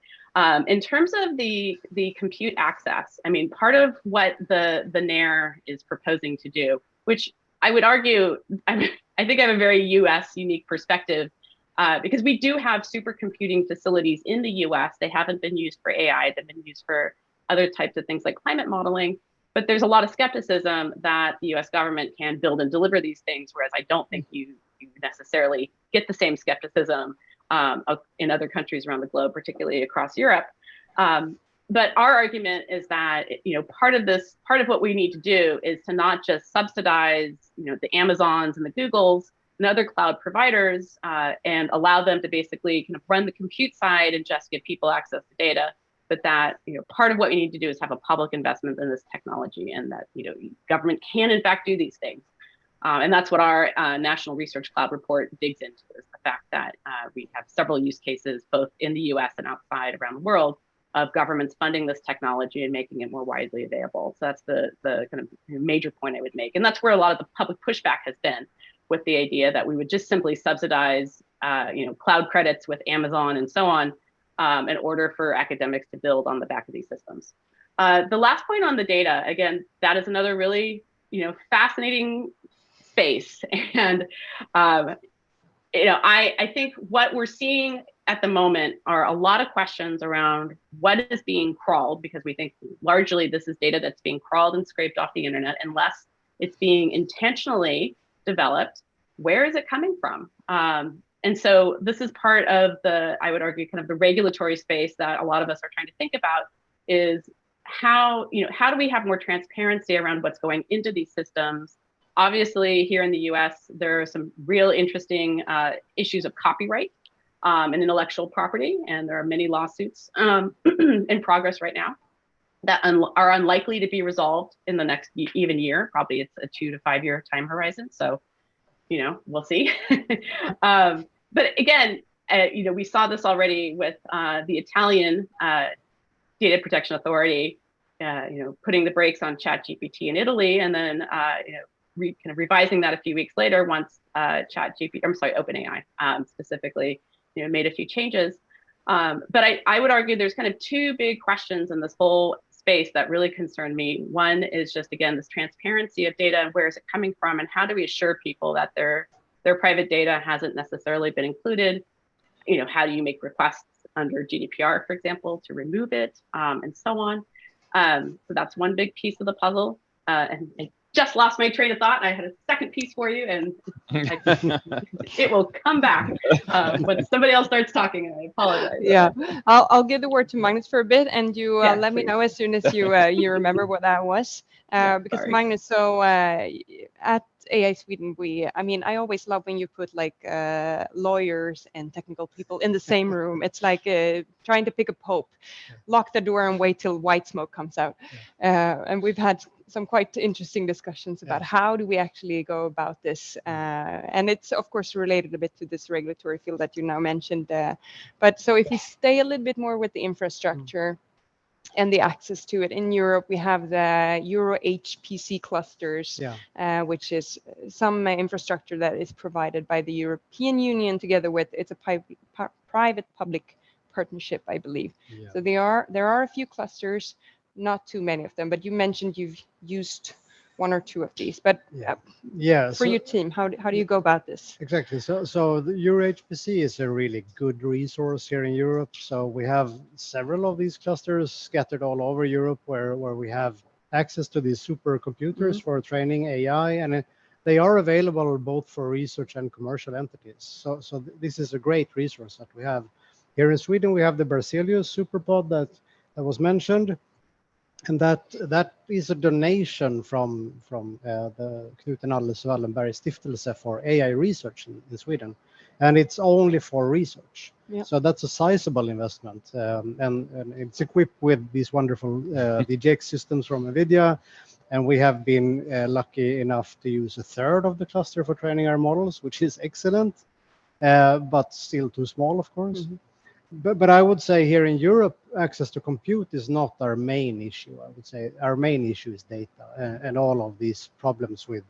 In terms of the compute access, I mean, part of what the NAIR is proposing to do, which I would argue, I think I have a very US unique perspective, because we do have supercomputing facilities in the US. They haven't been used for AI, they've been used for other types of things like climate modeling. But there's a lot of skepticism that the US government can build and deliver these things, whereas I don't think you necessarily get the same skepticism in other countries around the globe, particularly across Europe. But our argument is that, you know, part of what we need to do is to not just subsidize, you know, the Amazons and the Googles and other cloud providers and allow them to basically kind of run the compute side and just give people access to data, but that, you know, part of what we need to do is have a public investment in this technology, and that, you know, government can in fact do these things. And that's what our National Research Cloud report digs into, is the fact that we have several use cases, both in the US and outside around the world, of governments funding this technology and making it more widely available. So that's the kind of major point I would make. And that's where a lot of the public pushback has been, with the idea that we would just simply subsidize you know, cloud credits with Amazon and so on in order for academics to build on the back of these systems. The last point on the data, again, that is another really, you know, fascinating space. And you know, I think what we're seeing at the moment are a lot of questions around what is being crawled, because we think largely this is data that's being crawled and scraped off the internet, unless it's being intentionally developed. Where is it coming from? And so this is part of the, I would argue, kind of the regulatory space that a lot of us are trying to think about, is how, you know, how do we have more transparency around what's going into these systems? Obviously, here in the US, there are some real interesting issues of copyright and intellectual property, and there are many lawsuits in progress right now that are unlikely to be resolved in the next even year. Probably it's a 2 to 5 year time horizon. So, you know, we'll see. But again, you know, we saw this already with the Italian Data Protection Authority, you know, putting the brakes on ChatGPT in Italy, and then you know, kind of revising that a few weeks later once OpenAI specifically, you know, made a few changes. But I would argue there's kind of two big questions in this whole space that really concern me. One is just, again, this transparency of data, and where is it coming from, and how do we assure people that their private data hasn't necessarily been included? You know, how do you make requests under GDPR, for example, to remove it, and so on. So that's one big piece of the puzzle. And I just lost my train of thought. I had a second piece for you, and it will come back when somebody else starts talking. And I apologize. Yeah, I'll give the word to Magnus for a bit, and you let me please. know as soon as you you remember what that was. Because sorry. Magnus, so at AI Sweden, I mean, I always love when you put like lawyers and technical people in the same room. It's like trying to pick a pope, lock the door and wait till white smoke comes out. And we've had some quite interesting discussions about how do we actually go about this. And it's, of course, related a bit to this regulatory field that you now mentioned. But so if we stay a little bit more with the infrastructure and the access to it, in Europe, we have the Euro HPC clusters, which is some infrastructure that is provided by the European Union together with, it's a private-public partnership, I believe. So there are a few clusters, not too many of them, but you mentioned you've used one or two of these. But for your team, how do you go about this? Exactly. So the Euro HPC is a really good resource here in Europe. So we have several of these clusters scattered all over Europe, where we have access to these supercomputers for training AI, and they are available both for research and commercial entities. So this is a great resource that we have. Here in Sweden, we have the Berzelius superpod that was mentioned. And that is a donation from the Knut and Alice Wallenberg Stiftelse for AI research in Sweden, and it's only for research. So that's a sizable investment, and it's equipped with these wonderful DGX systems from NVIDIA, and we have been lucky enough to use a third of the cluster for training our models, which is excellent, but still too small, of course. But I would say here in Europe, access to compute is not our main issue. I would say our main issue is data and all of these problems with.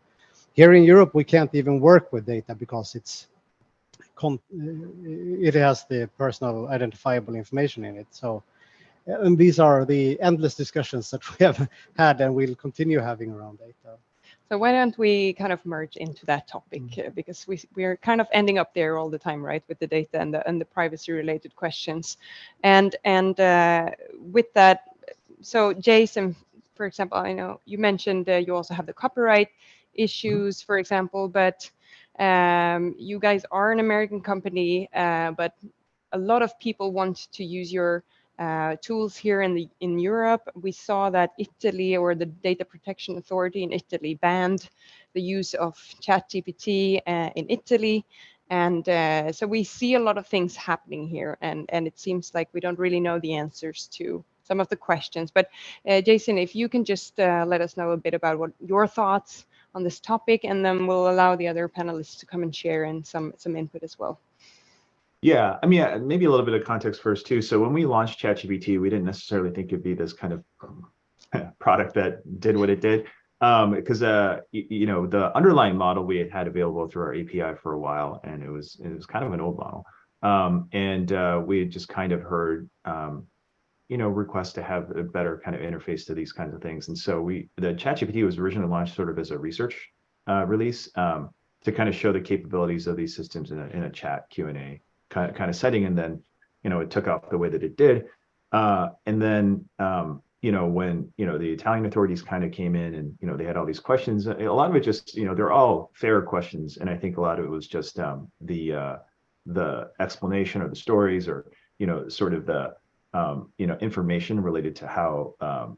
Here in Europe, we can't even work with data because it has the personal identifiable information in it. So, and these are the endless discussions that we have had and will continue having around data. So why don't we kind of merge into that topic, because we're kind of ending up there all the time, right, with the data and the privacy related questions, and with that, so Jason, for example, I know you mentioned you also have the copyright issues, for example, but you guys are an American company, but a lot of people want to use your tools here in Europe. We saw that Italy, or the Data Protection Authority in Italy, banned the use of ChatGPT in Italy. And so we see a lot of things happening here, and it seems like we don't really know the answers to some of the questions. But Jason, if you can just let us know a bit about what your thoughts on this topic, and then we'll allow the other panelists to come and share in some input as well. Yeah, I mean, maybe a little bit of context first too. So when we launched ChatGPT, we didn't necessarily think it'd be this kind of product that did what it did, because you know, the underlying model we had available through our API for a while, and it was kind of an old model, and we had just kind of heard you know, requests to have a better kind of interface to these kinds of things, and so the ChatGPT was originally launched sort of as a research release, to kind of show the capabilities of these systems in a chat Q&A kind of setting, and then, you know, it took off the way that it did, and then you know, when, you know, the Italian authorities kind of came in, and, you know, they had all these questions. A lot of it just, you know, they're all fair questions, and I think a lot of it was just the explanation or the stories, or, you know, sort of the you know, information related to how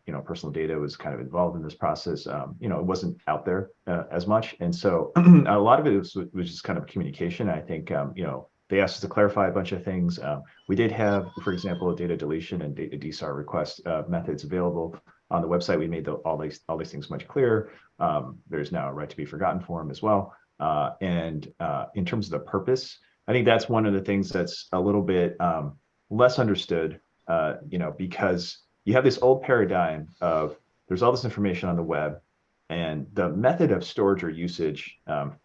you know, personal data was kind of involved in this process. You know, it wasn't out there as much, and so a lot of it was just kind of communication. I think you know, they asked us to clarify a bunch of things. We did have, for example, data deletion and data DSAR request methods available on the website. We made all these things much clearer. There's now a right to be forgotten form as well. And in terms of the purpose, I think that's one of the things that's a little bit less understood. You know, because you have this old paradigm of there's all this information on the web, and the method of storage or usage, kind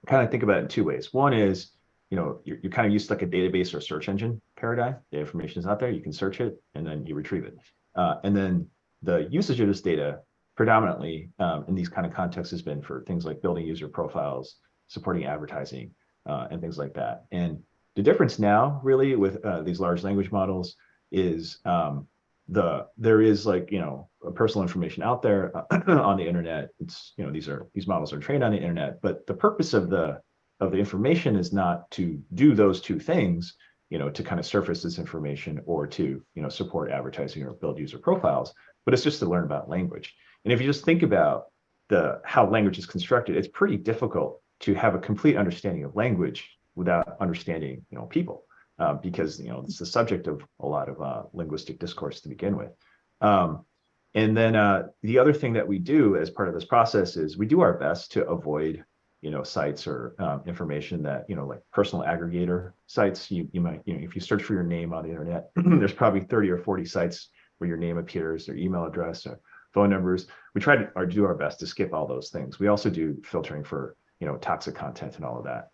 of think about it in two ways. One is, you know, you're kind of used to like a database or search engine paradigm. The information is out there, you can search it, and then you retrieve it. And then the usage of this data predominantly in these kind of contexts has been for things like building user profiles, supporting advertising, and things like that. And the difference now really with these large language models is there is, like, you know, personal information out there on the internet. It's, you know, these models are trained on the internet, but the purpose of the information is not to do those two things, you know, to kind of surface this information or to, you know, support advertising or build user profiles, but it's just to learn about language. And if you just think about how language is constructed, it's pretty difficult to have a complete understanding of language without understanding, you know, people. Because, you know, it's the subject of a lot of linguistic discourse to begin with. And then the other thing that we do as part of this process is we do our best to avoid, you know, sites or information that, you know, like personal aggregator sites. You might, you know, if you search for your name on the internet, there's probably 30 or 40 sites where your name appears, their email address, or phone numbers. We try to do our best to skip all those things. We also do filtering for, you know, toxic content and all of that.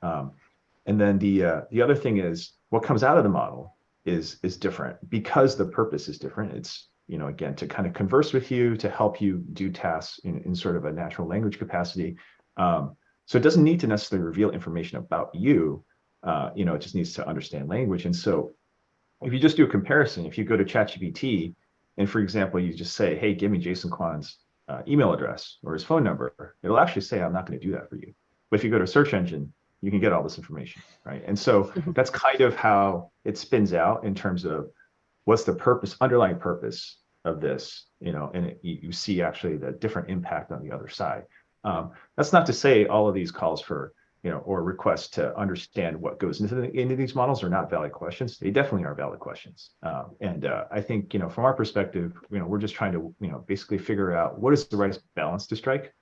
And then the other thing is what comes out of the model is different because the purpose is different. It's, you know, again, to kind of converse with you, to help you do tasks in sort of a natural language capacity. So it doesn't need to necessarily reveal information about you. You know, it just needs to understand language. And so if you just do a comparison, if you go to ChatGPT and, for example, you just say, hey, give me Jason Kwan's email address or his phone number, it'll actually say, I'm not going to do that for you. But if you go to a search engine, you can get all this information, right? And so that's kind of how it spins out in terms of what's the purpose, underlying purpose of this, you know, and you see actually the different impact on the other side. That's not to say all of these calls for, you know, or requests to understand what goes into these models are not valid questions. They definitely are valid questions. And I think, you know, from our perspective, you know, we're just trying to, you know, basically figure out what is the right balance to strike,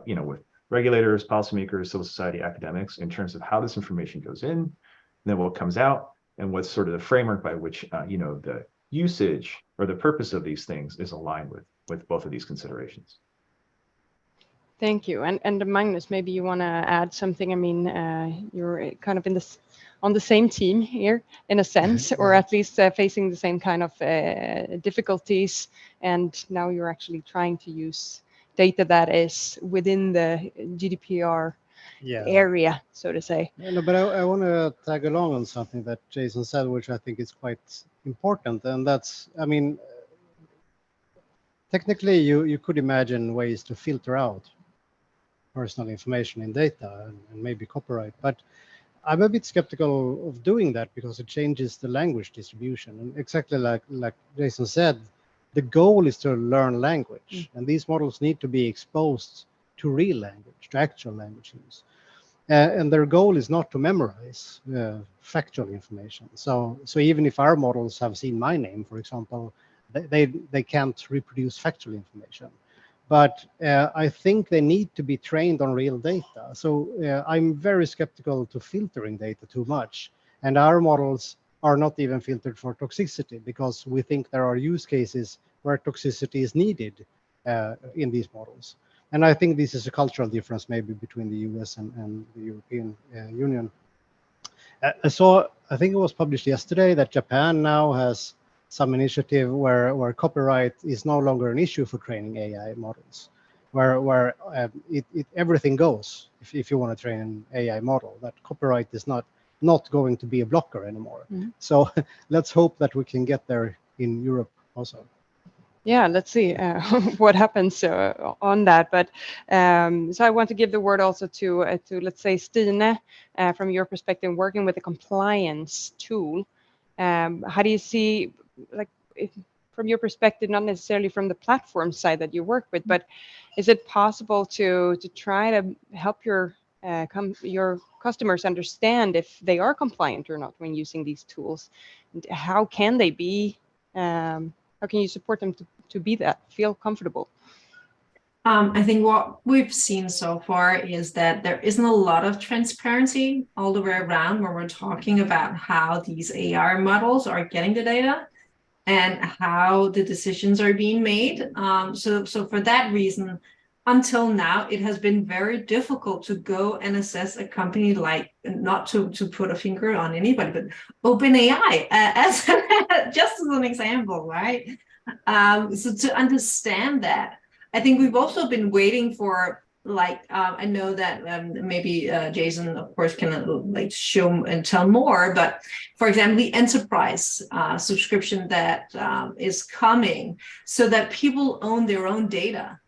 you know, with regulators, policymakers, civil society, academics, in terms of how this information goes in, and then what comes out, and what's sort of the framework by which, you know, the usage or the purpose of these things is aligned with both of these considerations. Thank you. And Magnus, maybe you want to add something. I mean, you're kind of on the same team here in a sense, or Yeah. at least facing the same kind of difficulties. And now you're actually trying to use data that is within the GDPR Yeah. area, so to say. No, but I want to tag along on something that Jason said, which I think is quite important, and that's, I mean, technically you could imagine ways to filter out personal information in data and maybe copyright, but I'm a bit skeptical of doing that because it changes the language distribution. And exactly like Jason said, the goal is to learn language, and these models need to be exposed to real language, to actual language use. And their goal is not to memorize factual information. So even if our models have seen my name, for example, they can't reproduce factual information. But I think they need to be trained on real data. So I'm very skeptical to filtering data too much. And our models are not even filtered for toxicity because we think there are use cases where toxicity is needed in these models. And I think this is a cultural difference maybe between the US and the European Union. I think it was published yesterday that Japan now has some initiative where copyright is no longer an issue for training AI models, where everything goes if you want to train an AI model, that copyright is not going to be a blocker anymore. Mm-hmm. So let's hope that we can get there in Europe also. Yeah, let's see what happens on that. But so I want to give the word also to let's say Stine, from your perspective, working with a compliance tool. How do you see, like, from your perspective, not necessarily from the platform side that you work with, but is it possible to try to help your customers understand if they are compliant or not when using these tools? And how can they be? How can you support them to be that, feel comfortable? I think what we've seen so far is that there isn't a lot of transparency all the way around when we're talking about how these AI models are getting the data and how the decisions are being made. So for that reason, until now, it has been very difficult to go and assess a company like, not to put a finger on anybody, but OpenAI as just as an example, right? So to understand that, I think we've also been waiting for, like, I know that maybe Jason, of course, can like show and tell more, but for example, the enterprise subscription that is coming, so that people own their own data,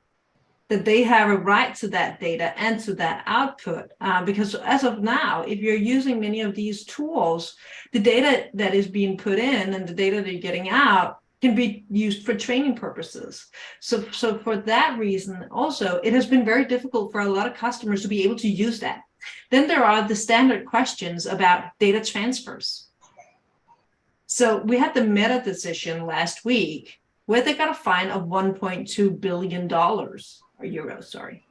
that they have a right to that data and to that output. Because as of now, if you're using many of these tools, the data that is being put in and the data that you're getting out can be used for training purposes. So for that reason, also, it has been very difficult for a lot of customers to be able to use that. Then there are the standard questions about data transfers. So we had the Meta decision last week where they got a fine of $1.2 billion, or euros, sorry,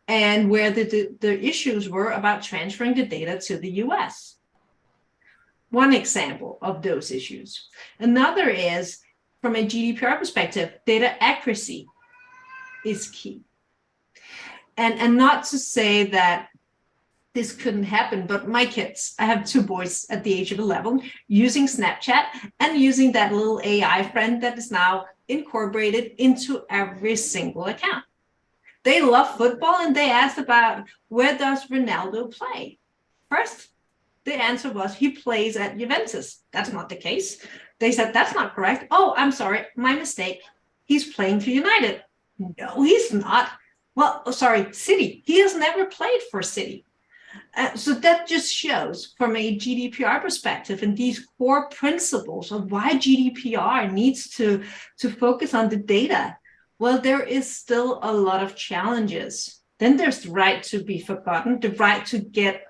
and where the issues were about transferring the data to the US. One example of those issues. Another is, from a GDPR perspective, data accuracy is key. And not to say that this couldn't happen, but my kids, I have 2 boys at the age of 11, using Snapchat and using that little AI friend that is now incorporated into every single account. They love football and they asked about, where does Ronaldo play? First, the answer was, he plays at Juventus. That's not the case. They said, that's not correct. Oh, I'm sorry, my mistake. He's playing for United. No, he's not. Well, sorry, City. He has never played for City. So that just shows, from a GDPR perspective, and these core principles of why GDPR needs to focus on the data. Well, there is still a lot of challenges. Then there's the right to be forgotten, the right to get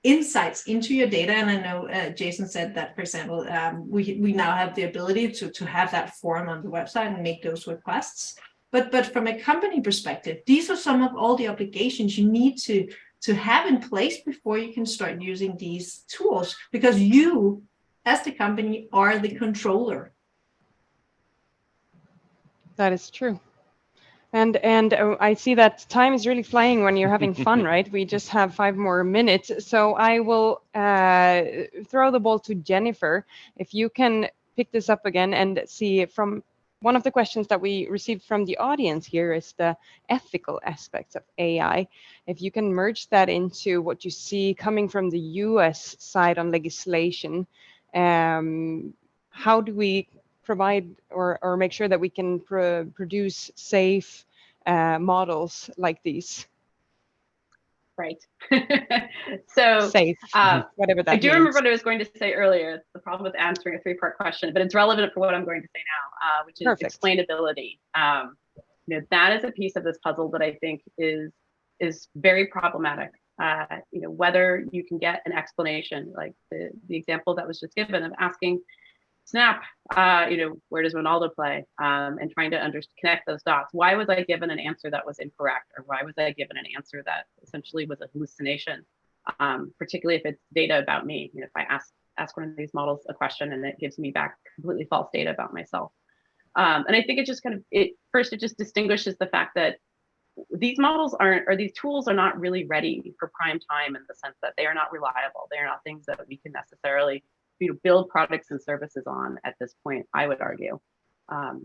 insights into your data. And I know Jason said that, for example, we now have the ability to have that form on the website and make those requests. But from a company perspective, these are some of all the obligations you need to have in place before you can start using these tools, because you, as the company, are the controller. That is true. And I see that time is really flying when you're having fun, right? We just have 5 more minutes. So I will throw the ball to Jennifer. If you can pick this up again and see from one of the questions that we received from the audience here is the ethical aspects of AI. If you can merge that into what you see coming from the US side on legislation, how do we provide or make sure that we can produce safe models like these? Right. So Safe, whatever that I do means. remember what I was going to say earlier. It's the problem with answering a three-part question, but it's relevant for what I'm going to say now, which is Perfect. explainability. That is a piece of this puzzle that I think is very problematic. Whether you can get an explanation, like the example that was just given of asking Snap, where does Ronaldo play? And trying to connect those dots. Why was I given an answer that was incorrect? Or why was I given an answer that essentially was a hallucination? Particularly if it's data about me. If I ask one of these models a question and it gives me back completely false data about myself. And I think it just it just distinguishes the fact that these models these tools are not really ready for prime time in the sense that they are not reliable. They are not things that we can necessarily build products and services on at this point, I would argue,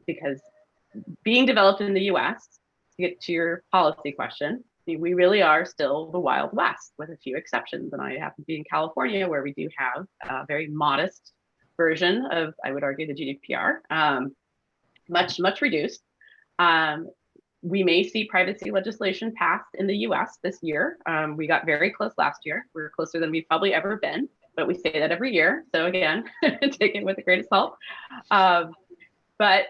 because being developed in the US, to get to your policy question, we really are still the Wild West with a few exceptions. And I happen to be in California where we do have a very modest version of, I would argue, the GDPR, much reduced. We may see privacy legislation passed in the US this year. We got very close last year. We're closer than we've probably ever been, but we say that every year. So again, take it with the greatest salt. But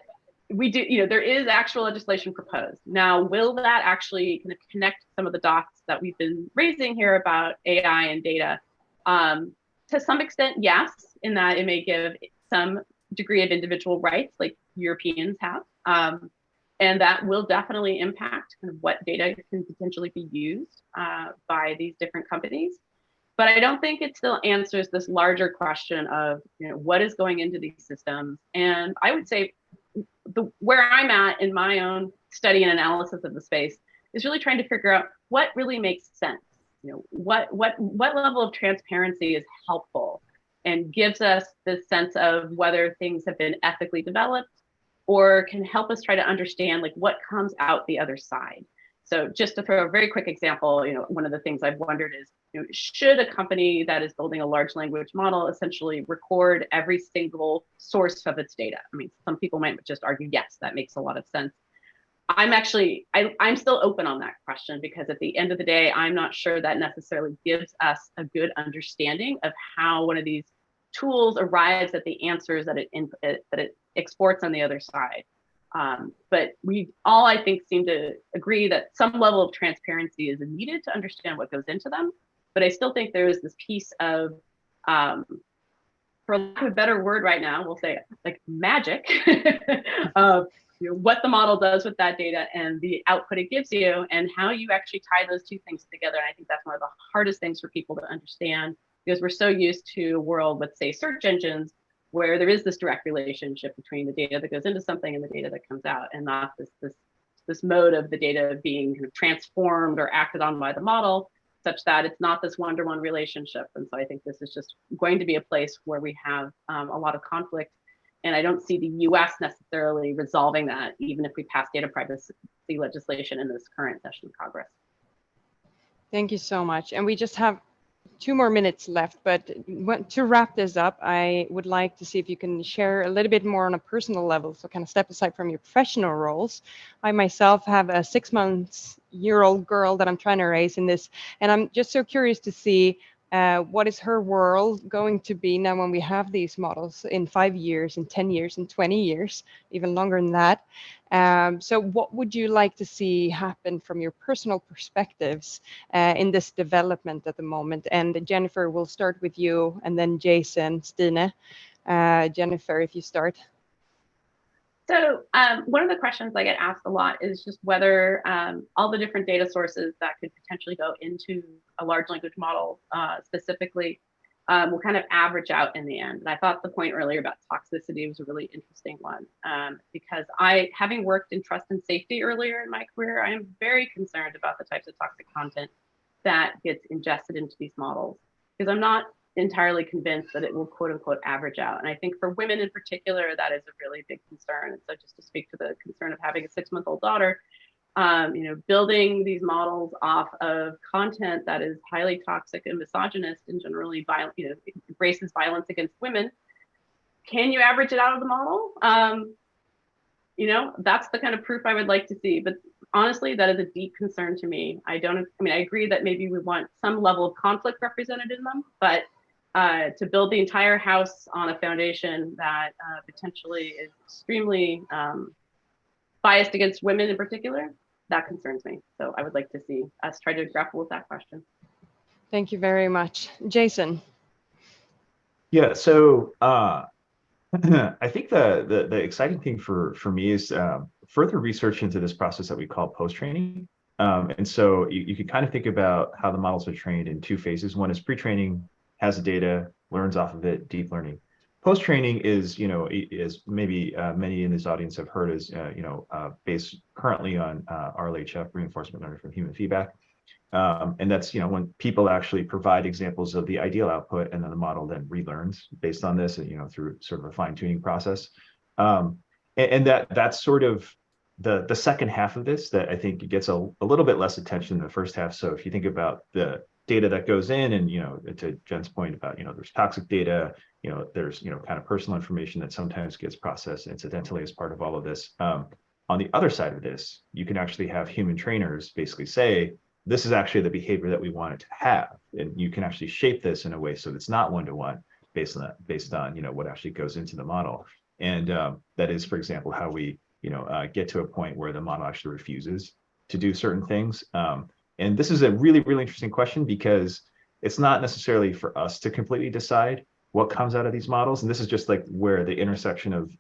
we do, there is actual legislation proposed. Now, will that actually kind of connect some of the dots that we've been raising here about AI and data? To some extent, yes, in that it may give some degree of individual rights like Europeans have. And that will definitely impact kind of what data can potentially be used by these different companies. But I don't think it still answers this larger question of what is going into these systems. And I would say where I'm at in my own study and analysis of the space is really trying to figure out what really makes sense. What level of transparency is helpful and gives us the sense of whether things have been ethically developed or can help us try to understand what comes out the other side. So just to throw a very quick example, one of the things I've wondered is, should a company that is building a large language model essentially record every single source of its data? I mean, some people might just argue, yes, that makes a lot of sense. I'm still open on that question because at the end of the day, I'm not sure that necessarily gives us a good understanding of how one of these tools arrives at the answers that it exports on the other side. But we all, I think, seem to agree that some level of transparency is needed to understand what goes into them. But I still think there is this piece of, for lack of a better word right now, we'll say magic of what the model does with that data and the output it gives you and how you actually tie those two things together. And I think that's one of the hardest things for people to understand because we're so used to a world with, say, search engines where there is this direct relationship between the data that goes into something and the data that comes out, and not this mode of the data being kind of transformed or acted on by the model, such that it's not this one-to-one relationship. And so I think this is just going to be a place where we have a lot of conflict, and I don't see the US necessarily resolving that, even if we pass data privacy legislation in this current session of Congress. Thank you so much. And we just have 2 more minutes left, but to wrap this up, I would like to see if you can share a little bit more on a personal level, so kind of step aside from your professional roles. I myself have a 6-month-old girl that I'm trying to raise in this, and I'm just so curious to see what is her world going to be now when we have these models in 5 years, in 10 years, in 20 years, even longer than that. So what would you like to see happen from your personal perspectives in this development at the moment? And Jennifer, we'll start with you, and then Jason, Stine. Jennifer, if you start. So one of the questions I get asked a lot is just whether all the different data sources that could potentially go into a large language model specifically, will kind of average out in the end. And I thought the point earlier about toxicity was a really interesting one, because having worked in trust and safety earlier in my career, I am very concerned about the types of toxic content that gets ingested into these models, because I'm not entirely convinced that it will quote unquote average out. And I think for women in particular, that is a really big concern. And so just to speak to the concern of having a 6-month-old daughter, building these models off of content that is highly toxic and misogynist and generally violent, embraces violence against women, can you average it out of the model? That's the kind of proof I would like to see. But honestly, that is a deep concern to me. I agree that maybe we want some level of conflict represented in them, but to build the entire house on a foundation that potentially is extremely biased against women in particular, that concerns me. So I would like to see us try to grapple with that question. Thank you very much. Jason. Yeah, so I think the exciting thing for me is further research into this process that we call post-training. And so you can kind of think about how the models are trained in 2 phases. One is pre-training, has the data, learns off of it, deep learning. Post-training is maybe many in this audience have heard, is based currently on RLHF, reinforcement learning from human feedback. And that's when people actually provide examples of the ideal output, and then the model then relearns based on this, through sort of a fine-tuning process. And that's sort of the second half of this that I think gets a little bit less attention than the first half. So if you think about the data that goes in, and to Jen's point about there's toxic data, there's kind of personal information that sometimes gets processed incidentally as part of all of this. On the other side of this, you can actually have human trainers basically say, this is actually the behavior that we want it to have, and you can actually shape this in a way so that it's not one-to-one based on what actually goes into the model. And that is, for example, how we get to a point where the model actually refuses to do certain things. And this is a really, really interesting question, because it's not necessarily for us to completely decide what comes out of these models. And this is just like where the intersection of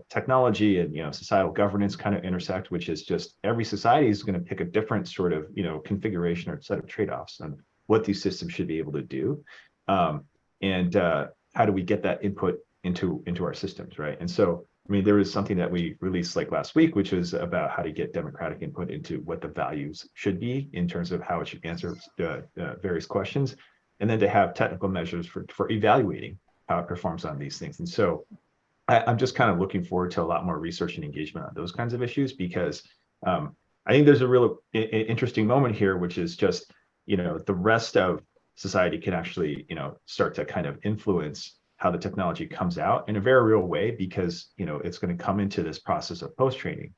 technology and societal governance kind of intersect, which is just every society is going to pick a different sort of configuration or set of trade-offs on what these systems should be able to do, and how do we get that input into our systems, right? And so there was something that we released like last week, which was about how to get democratic input into what the values should be in terms of how it should answer various questions, and then to have technical measures for evaluating how it performs on these things. And so I'm just kind of looking forward to a lot more research and engagement on those kinds of issues, because I think there's a real interesting moment here, which is just, the rest of society can actually, start to kind of influence how the technology comes out in a very real way, because, it's going to come into this process of post-training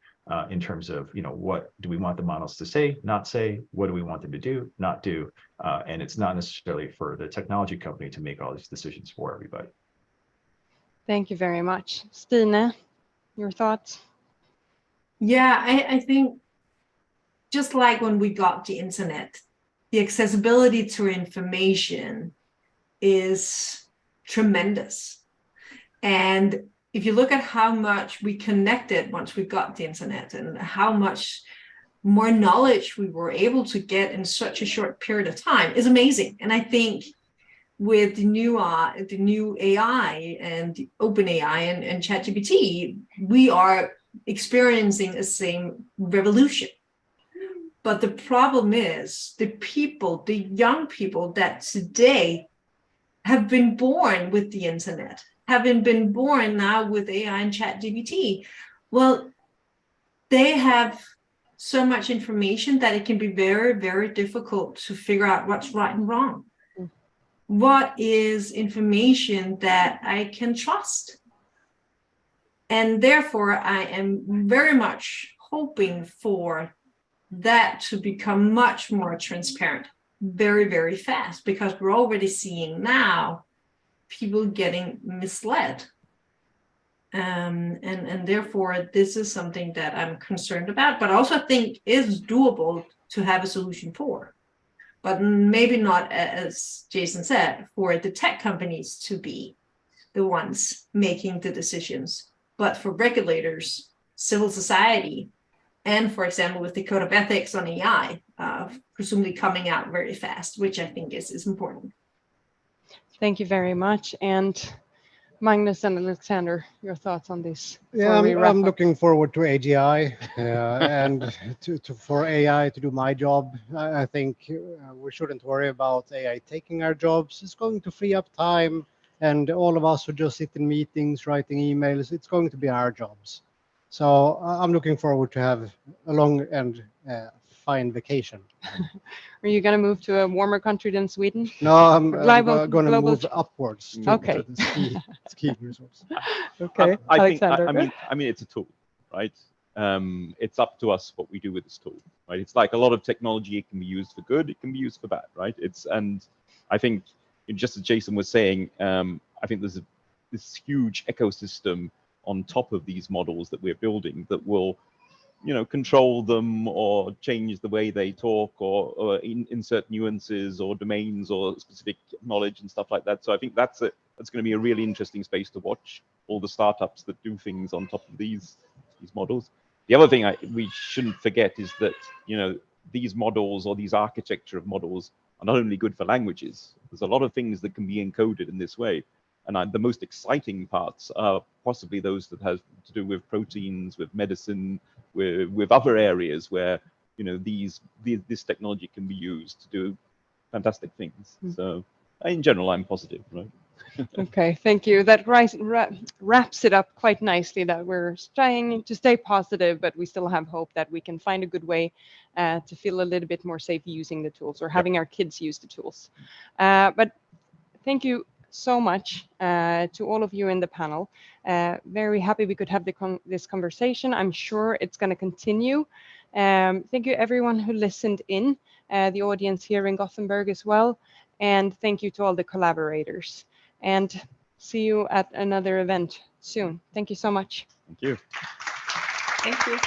in terms of, what do we want the models to say, not say, what do we want them to do, not do, and it's not necessarily for the technology company to make all these decisions for everybody. Thank you very much. Stine, your thoughts? Yeah, I think just like when we got the internet, the accessibility to information is tremendous. And if you look at how much we connected once we got the internet, and how much more knowledge we were able to get in such a short period of time, is amazing. And I think with the new AI and OpenAI and ChatGPT, we are experiencing the same revolution. But the problem is the young people that today have been born with the internet, having been born now with AI and ChatGPT, well, they have so much information that it can be very, very difficult to figure out what's right and wrong. What is information that I can trust? And therefore, I am very much hoping for that to become much more transparent very, very fast, because we're already seeing now people getting misled. And therefore, this is something that I'm concerned about, but also think is doable to have a solution for. But maybe not, as Jason said, for the tech companies to be the ones making the decisions, but for regulators, civil society, and for example, with the code of ethics on AI, presumably coming out very fast, which I think is important. Thank you very much. And Magnus and Alexander, your thoughts on this? Yeah, before we wrap I'm up? looking forward to AGI and for AI to do my job. I think we shouldn't worry about AI taking our jobs. It's going to free up time, and all of us who just sit in meetings, writing emails, it's going to be our jobs. So I'm looking forward to have a long and fine vacation. Are you going to move to a warmer country than Sweden? No, I'm Global- going to global move ch- upwards Okay. to the skiing resorts. Okay, I think, Alexander. I mean, it's a tool, right? It's up to us what we do with this tool, right? It's like a lot of technology. It can be used for good. It can be used for bad, right? And I think, just as Jason was saying, I think there's this huge ecosystem on top of these models that we're building that will, control them or change the way they talk or insert nuances or domains or specific knowledge and stuff like that. So I think that's going to be a really interesting space to watch, all the startups that do things on top of these models. The other thing we shouldn't forget is that, these models or these architecture of models are not only good for languages. There's a lot of things that can be encoded in this way. And the most exciting parts are possibly those that have to do with proteins, with medicine, with other areas where this technology can be used to do fantastic things. So in general, I'm positive, right? Okay, thank you. That wraps it up quite nicely, that we're trying to stay positive, but we still have hope that we can find a good way to feel a little bit more safe using the tools or having our kids use the tools. But thank you so much to all of you in the panel. Very happy we could have this conversation. I'm sure it's going to continue. Thank you everyone who listened in, the audience here in Gothenburg as well. And thank you to all the collaborators. And see you at another event soon. Thank you so much. Thank you. Thank you.